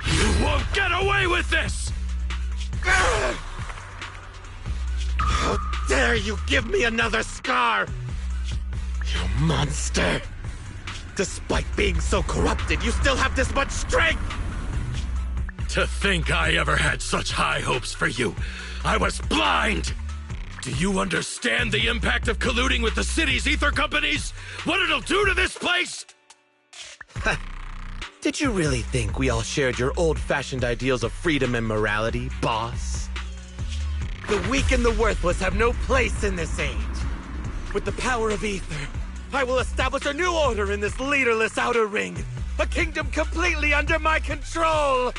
Speaker 17: You won't get away with this!
Speaker 8: How dare you give me another scar! You monster! Despite being so corrupted, you still have this much strength!
Speaker 17: To think I ever had such high hopes for you. I was blind! Do you understand the impact of colluding with the city's ether companies? What it'll do to this place?
Speaker 8: Did you really think we all shared your old-fashioned ideals of freedom and morality, boss? The weak and the worthless have no place in this age. With the power of ether, I will establish a new order in this leaderless outer ring. A kingdom completely under my control!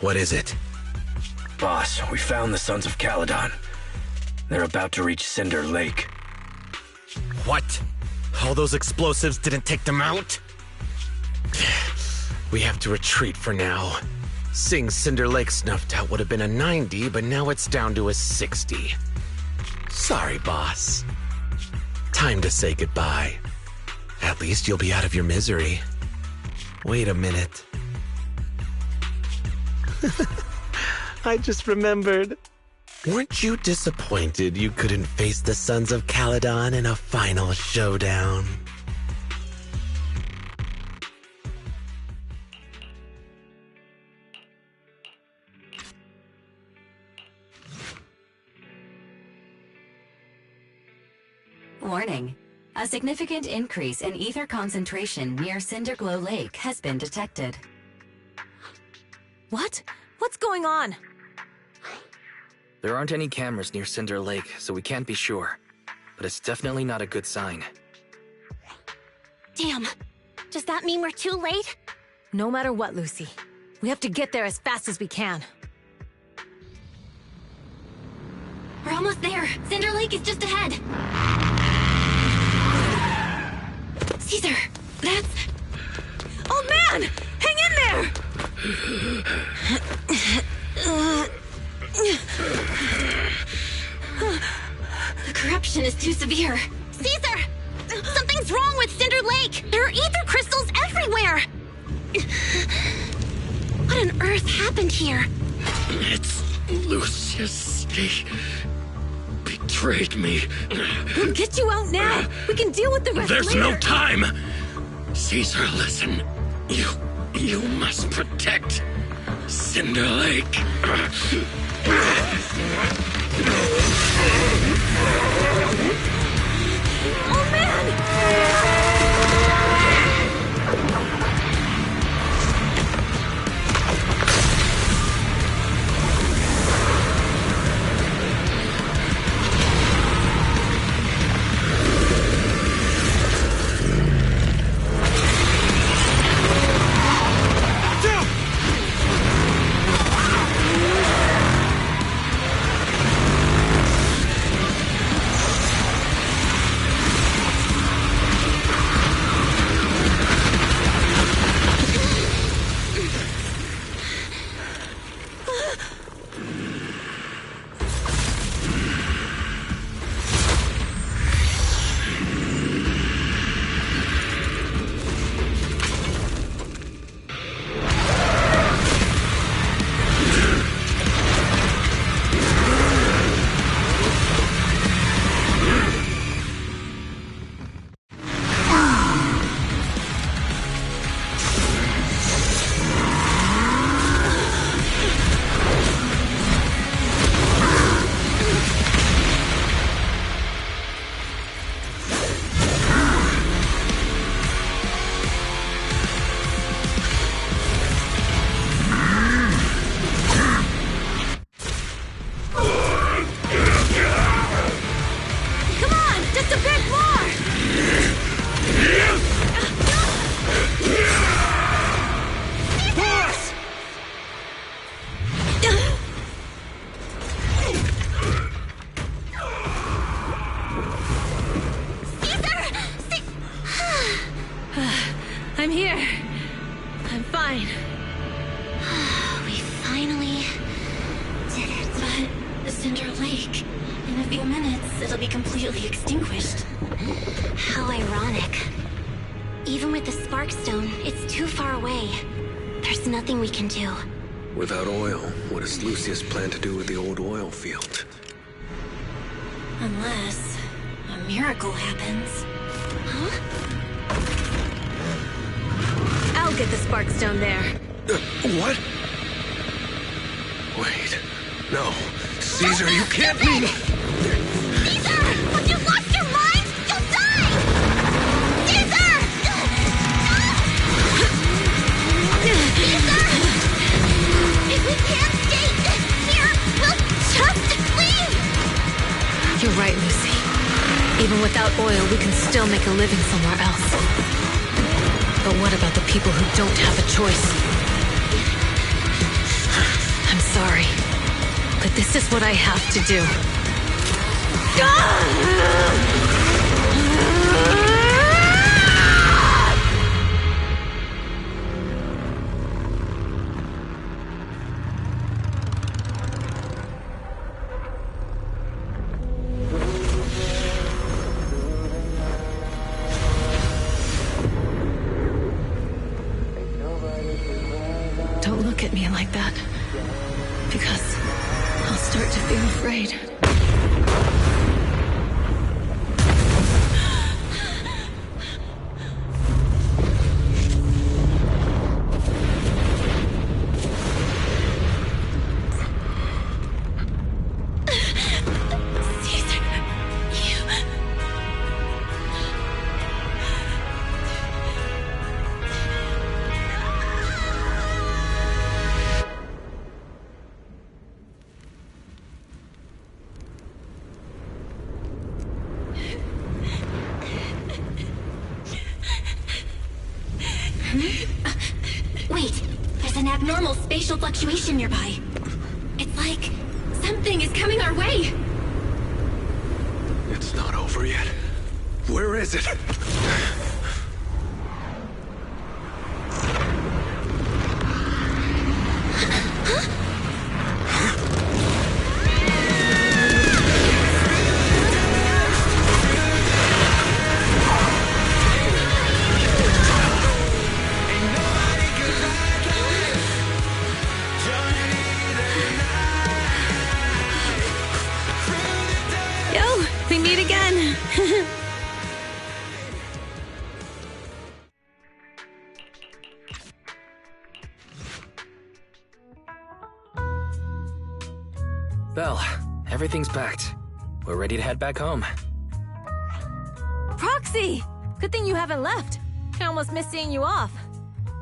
Speaker 8: What is it?
Speaker 15: Boss, we found the Sons of Caledon. They're about to reach Cinder Lake.
Speaker 8: What? All those explosives didn't take them out? We have to retreat for now. Seeing Cinder Lake snuffed out would have been a 90, but now it's down to a 60. Sorry, boss. Time to say goodbye. At least you'll be out of your misery. Wait a minute. I just remembered. Weren't you disappointed you couldn't face the Sons of Caledon in a final showdown?
Speaker 7: Warning. A significant increase in ether concentration near Cinderglow Lake has been detected.
Speaker 16: What? What's going on?
Speaker 2: There aren't any cameras near Cinder Lake, so we can't be sure. But it's definitely not a good sign.
Speaker 6: Damn. Does that mean we're too late?
Speaker 16: No matter what, Lucy. We have to get there as fast as we can.
Speaker 3: We're almost there. Cinder Lake is just ahead. Caesar, that's...
Speaker 5: Old man! Hang in there!
Speaker 3: The corruption is too severe.
Speaker 6: Caesar! Something's wrong with Cinder Lake! There are ether crystals everywhere! What on earth happened here?
Speaker 17: It's Lucius. He betrayed me.
Speaker 5: We'll get you out now. We can deal with the rest
Speaker 17: There's
Speaker 5: later.
Speaker 17: no time! Caesar, listen. You must protect Cinder Lake.
Speaker 5: Oh, man!
Speaker 3: Cinder Lake. In a few minutes, it'll be completely extinguished.
Speaker 12: How ironic.
Speaker 3: Even with the Sparkstone, it's too far away. There's nothing we can do.
Speaker 9: Without oil, what does Lucius plan to do with the old oil field?
Speaker 3: Unless a miracle happens. Huh?
Speaker 16: I'll get the Sparkstone there.
Speaker 9: What? Wait. No. Caesar, you can't leave!
Speaker 6: Caesar! Have you lost your mind? You'll die! Caesar! Caesar! If we can't stay here, we'll just leave!
Speaker 16: You're right, Lucy. Even without oil, we can still make a living somewhere else. But what about the people who don't have a choice? I'm sorry, but this is what I have to do. Don't look at me like that, because I'll start to feel afraid.
Speaker 3: Wait, there's an abnormal spatial fluctuation nearby. It's like something is coming our way.
Speaker 9: It's not over yet. Where is it?
Speaker 16: Yo, we meet again.
Speaker 2: Belle, everything's packed. We're ready to head back home.
Speaker 16: Proxy! Good thing you haven't left. I almost missed seeing you off.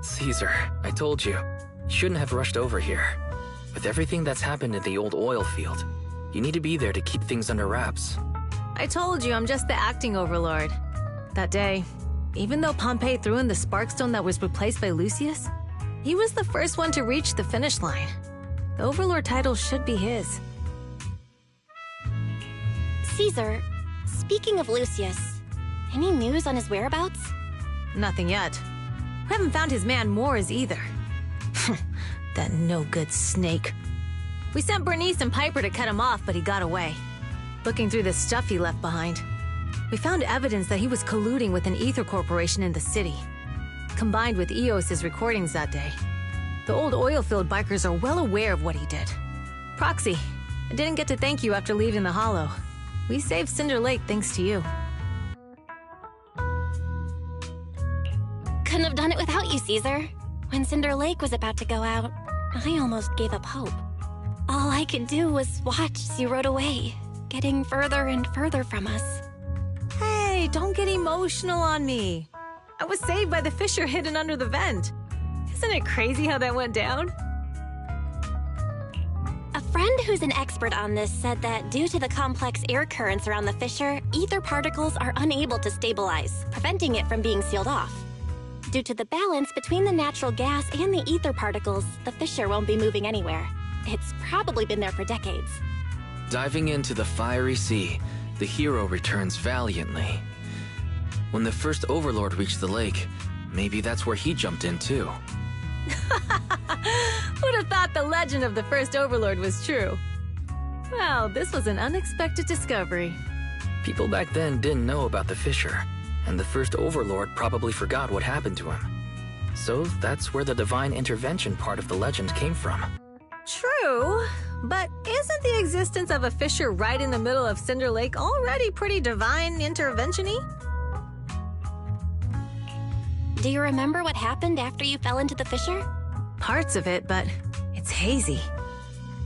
Speaker 2: Caesar, I told you. You shouldn't have rushed over here. With everything that's happened in the old oil field, you need to be there to keep things under wraps.
Speaker 16: I told you I'm just the acting overlord. That day, even though Pompey threw in the Sparkstone that was replaced by Lucius, he was the first one to reach the finish line. The overlord title should be his.
Speaker 3: Caesar, speaking of Lucius, any news on his whereabouts?
Speaker 16: Nothing yet. We haven't found his man Moores either. That no-good snake. We sent Bernice and Piper to cut him off, but he got away. Looking through the stuff he left behind, we found evidence that he was colluding with an ether corporation in the city. Combined with Eos's recordings that day, the old oilfield bikers are well aware of what he did. Proxy, I didn't get to thank you after leaving the Hollow. We saved Cinder Lake thanks to you.
Speaker 3: Couldn't have done it without you, Caesar. When Cinder Lake was about to go out, I almost gave up hope. All I could do was watch as you rode away, getting further and further from us.
Speaker 16: Hey, don't get emotional on me. I was saved by the fissure hidden under the vent. Isn't it crazy how that went down?
Speaker 3: A friend who's an expert on this said that due to the complex air currents around the fissure, ether particles are unable to stabilize, preventing it from being sealed off. Due to the balance between the natural gas and the ether particles, the fissure won't be moving anywhere. It's probably been there for decades.
Speaker 2: Diving into the fiery sea, the hero returns valiantly. When the first overlord reached the lake, maybe that's where he jumped in too.
Speaker 16: Who'd have thought the legend of the first overlord was true? Well, this was an unexpected discovery.
Speaker 2: People back then didn't know about the fissure, and the first Overlord probably forgot what happened to him. So that's where the divine intervention part of the legend came from.
Speaker 16: True, but isn't the existence of a fissure right in the middle of Cinder Lake already pretty divine intervention-y?
Speaker 3: Do you remember what happened after you fell into the fissure?
Speaker 16: Parts of it, but it's hazy.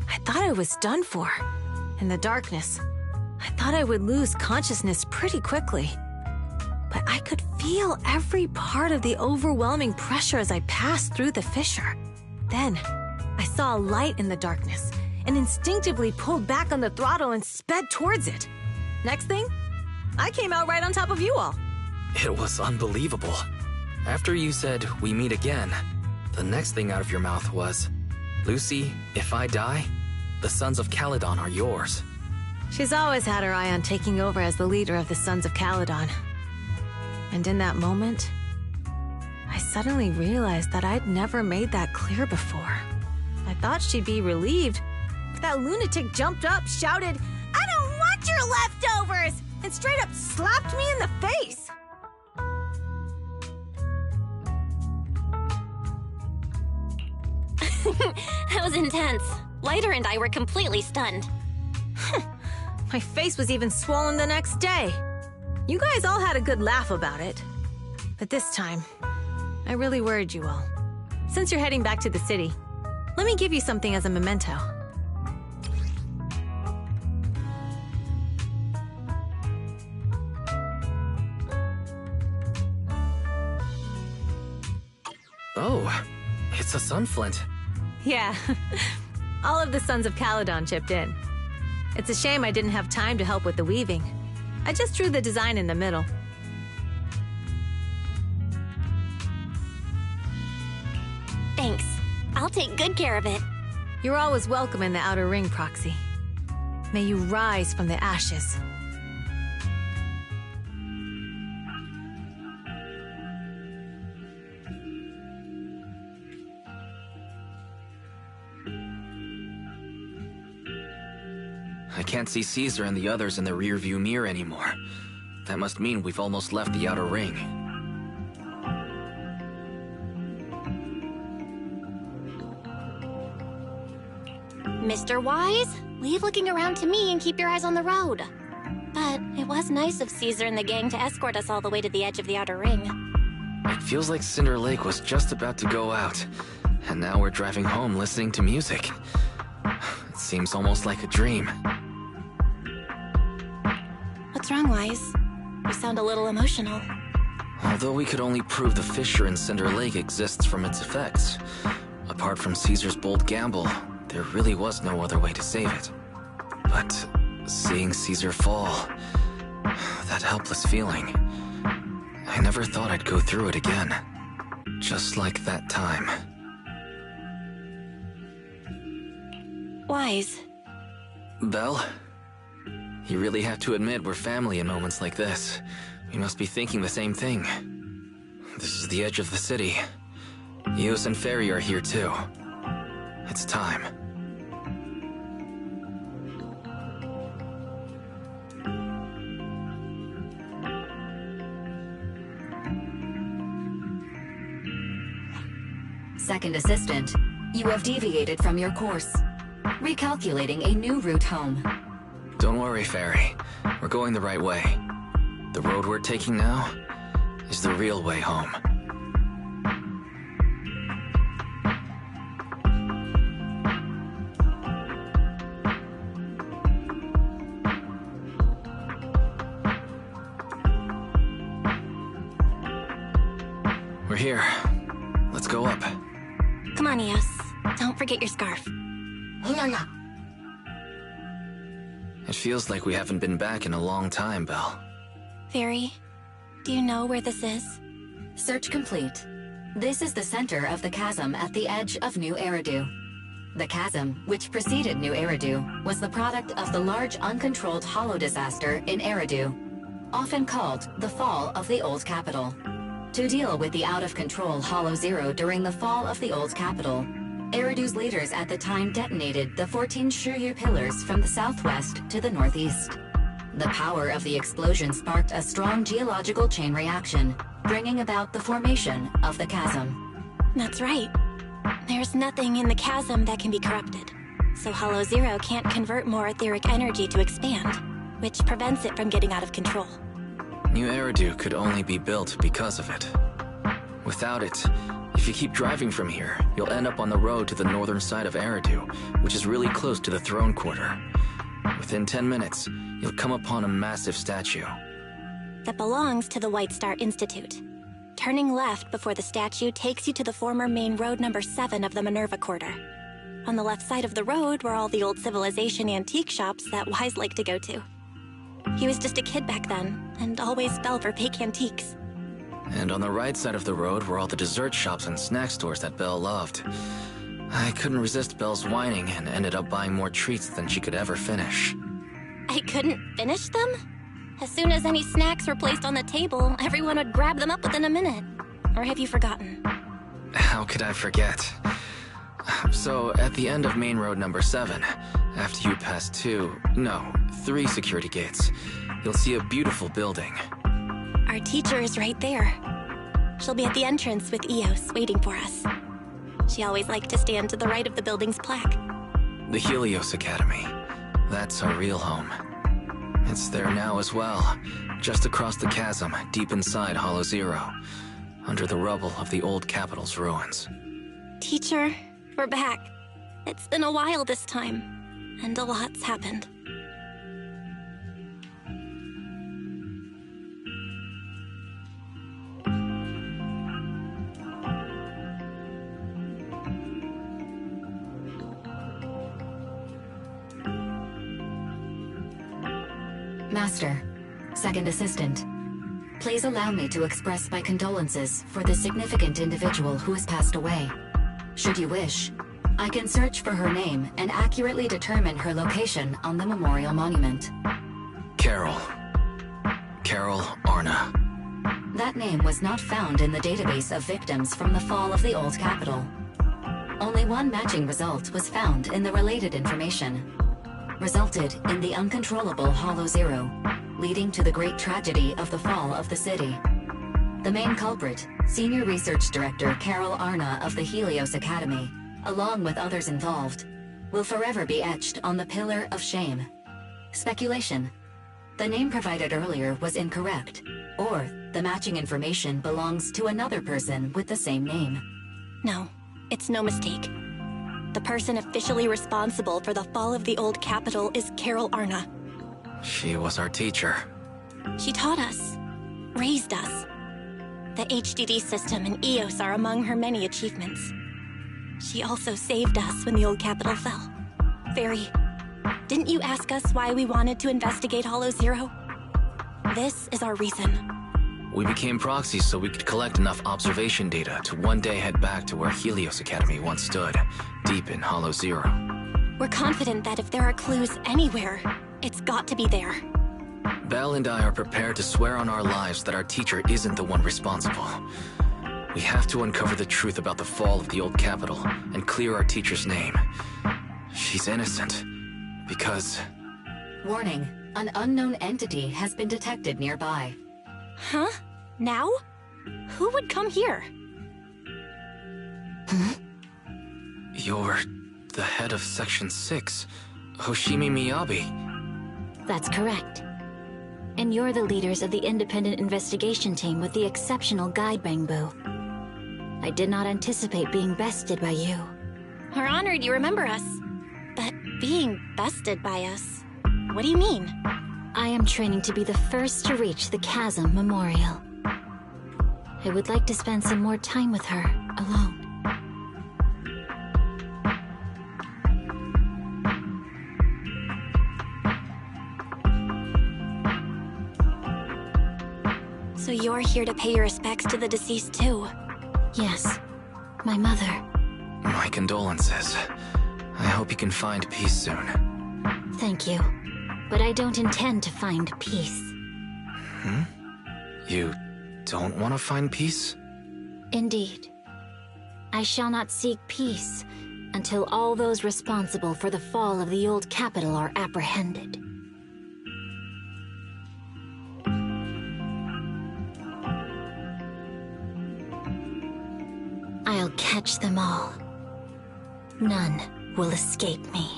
Speaker 16: I thought I was done for. In the darkness, I thought I would lose consciousness pretty quickly. But I could feel every part of the overwhelming pressure as I passed through the fissure. Then, I saw a light in the darkness and instinctively pulled back on the throttle and sped towards it. Next thing, I came out right on top of you all.
Speaker 2: It was unbelievable. After you said, "We meet again," the next thing out of your mouth was, "Lucy, if I die, the Sons of Caledon are yours."
Speaker 16: She's always had her eye on taking over as the leader of the Sons of Caledon. And in that moment, I suddenly realized that I'd never made that clear before. I thought she'd be relieved, but that lunatic jumped up, shouted, "I don't want your leftovers!" and straight up slapped me in the face.
Speaker 3: That was intense. Lighter and I were completely stunned.
Speaker 16: My face was even swollen the next day. You guys all had a good laugh about it. But this time, I really worried you all. Since you're heading back to the city, let me give you something as a memento.
Speaker 2: Oh, it's a sunflint.
Speaker 16: Yeah, all of the Sons of Caledon chipped in. It's a shame I didn't have time to help with the weaving. I just drew the design in the middle.
Speaker 3: Thanks. I'll take good care of it.
Speaker 16: You're always welcome in the Outer Ring, Proxy. May you rise from the ashes.
Speaker 2: I can't see Caesar and the others in the rearview mirror anymore. That must mean we've almost left the Outer Ring.
Speaker 3: Mr. Wise, leave looking around to me and keep your eyes on the road. But it was nice of Caesar and the gang to escort us all the way to the edge of the Outer Ring.
Speaker 2: It feels like Cinder Lake was just about to go out, and now we're driving home listening to music. It seems almost like a dream.
Speaker 3: What's wrong, Wise? You sound a little emotional.
Speaker 2: Although we could only prove the fissure in Cinder Lake exists from its effects, apart from Caesar's bold gamble, there really was no other way to save it. But seeing Caesar fall, that helpless feeling, I never thought I'd go through it again. Just like that time.
Speaker 3: Wise.
Speaker 2: Belle? You really have to admit we're family in moments like this. We must be thinking the same thing. This is the edge of the city. Eos and Ferry are here too. It's time.
Speaker 7: Second Assistant, you have deviated from your course. Recalculating a new route home.
Speaker 2: Don't worry, Ferry. We're going the right way. The road we're taking now is the real way home. We're here. Let's go up.
Speaker 3: Come on, Eos. Don't forget your scarf.
Speaker 2: It feels like we haven't been back in a long time, Belle.
Speaker 3: Ferry, do you know where this is?
Speaker 7: Search complete. This is the center of the chasm at the edge of New Eridu. The chasm, which preceded New Eridu, was the product of the large uncontrolled hollow disaster in Eridu, often called the fall of the Old Capital. To deal with the out-of-control Hollow Zero during the fall of the Old Capital, Eridu's leaders at the time detonated the 14 Shuryu pillars from the southwest to the northeast. The power of the explosion sparked a strong geological chain reaction, bringing about the formation of the chasm.
Speaker 3: That's right. There's nothing in the chasm that can be corrupted, so Hollow Zero can't convert more etheric energy to expand, which prevents it from getting out of control.
Speaker 2: New Eridu could only be built because of it. Without it, if you keep driving from here, you'll end up on the road to the northern side of Eridu, which is really close to the throne quarter. Within 10 minutes, you'll come upon a massive statue.
Speaker 3: That belongs to the White Star Institute. Turning left before the statue takes you to the former main road number 7 of the Minerva Quarter. On the left side of the road were all the old civilization antique shops that Wise liked to go to. He was just a kid back then, and always fell for fake antiques.
Speaker 2: And on the right side of the road were all the dessert shops and snack stores that Belle loved. I couldn't resist Belle's whining and ended up buying more treats than she could ever finish.
Speaker 3: I couldn't finish them? As soon as any snacks were placed on the table, everyone would grab them up within a minute. Or have you forgotten?
Speaker 2: How could I forget? So, at the end of main road number 7, after you pass 3 security gates, you'll see a beautiful building.
Speaker 3: Our teacher is right there. She'll be at the entrance with Eos waiting for us. She always liked to stand to the right of the building's plaque.
Speaker 2: The Helios Academy. That's our real home. It's there now as well, just across the chasm, deep inside Hollow Zero, under the rubble of the old capital's ruins.
Speaker 3: Teacher, we're back. It's been a while this time, and a lot's happened.
Speaker 7: Master, Second Assistant, please allow me to express my condolences for the significant individual who has passed away. Should you wish, I can search for her name and accurately determine her location on the memorial monument.
Speaker 2: Carol Arna.
Speaker 7: That name was not found in the database of victims from the fall of the old capital. Only one matching result was found in the related information. Resulted in the uncontrollable Hollow Zero, leading to the great tragedy of the fall of the city. The main culprit, Senior Research Director Carol Arna of the Helios Academy, along with others involved, will forever be etched on the Pillar of Shame. Speculation. The name provided earlier was incorrect, or the matching information belongs to another person with the same name.
Speaker 3: No, it's no mistake. The person officially responsible for the fall of the old capital is Carol Arna.
Speaker 2: She was our teacher.
Speaker 3: She taught us, raised us. The HDD system and EOS are among her many achievements. She also saved us when the old capital fell. Fairy, didn't you ask us why we wanted to investigate Hollow Zero? This is our reason.
Speaker 2: We became proxies so we could collect enough observation data to one day head back to where Helios Academy once stood, deep in Hollow Zero.
Speaker 3: We're confident that if there are clues anywhere, it's got to be there.
Speaker 2: Belle and I are prepared to swear on our lives that our teacher isn't the one responsible. We have to uncover the truth about the fall of the old capital and clear our teacher's name. She's innocent, because...
Speaker 7: Warning, an unknown entity has been detected nearby.
Speaker 3: Huh? Now? Who would come here?
Speaker 2: You're the head of Section 6, Hoshimi Miyabi.
Speaker 18: That's correct. And you're the leaders of the independent investigation team with the exceptional guide Bangbu. I did not anticipate being bested by you.
Speaker 3: We're honored you remember us. But being bested by us, what do you mean?
Speaker 18: I am training to be the first to reach the Chasm Memorial. I would like to spend some more time with her, alone.
Speaker 3: So you're here to pay your respects to the deceased too?
Speaker 18: Yes, my mother.
Speaker 2: My condolences. I hope you can find peace soon.
Speaker 18: Thank you. But I don't intend to find peace.
Speaker 2: You don't want to find peace?
Speaker 18: Indeed. I shall not seek peace until all those responsible for the fall of the old capital are apprehended. I'll catch them all. None will escape me.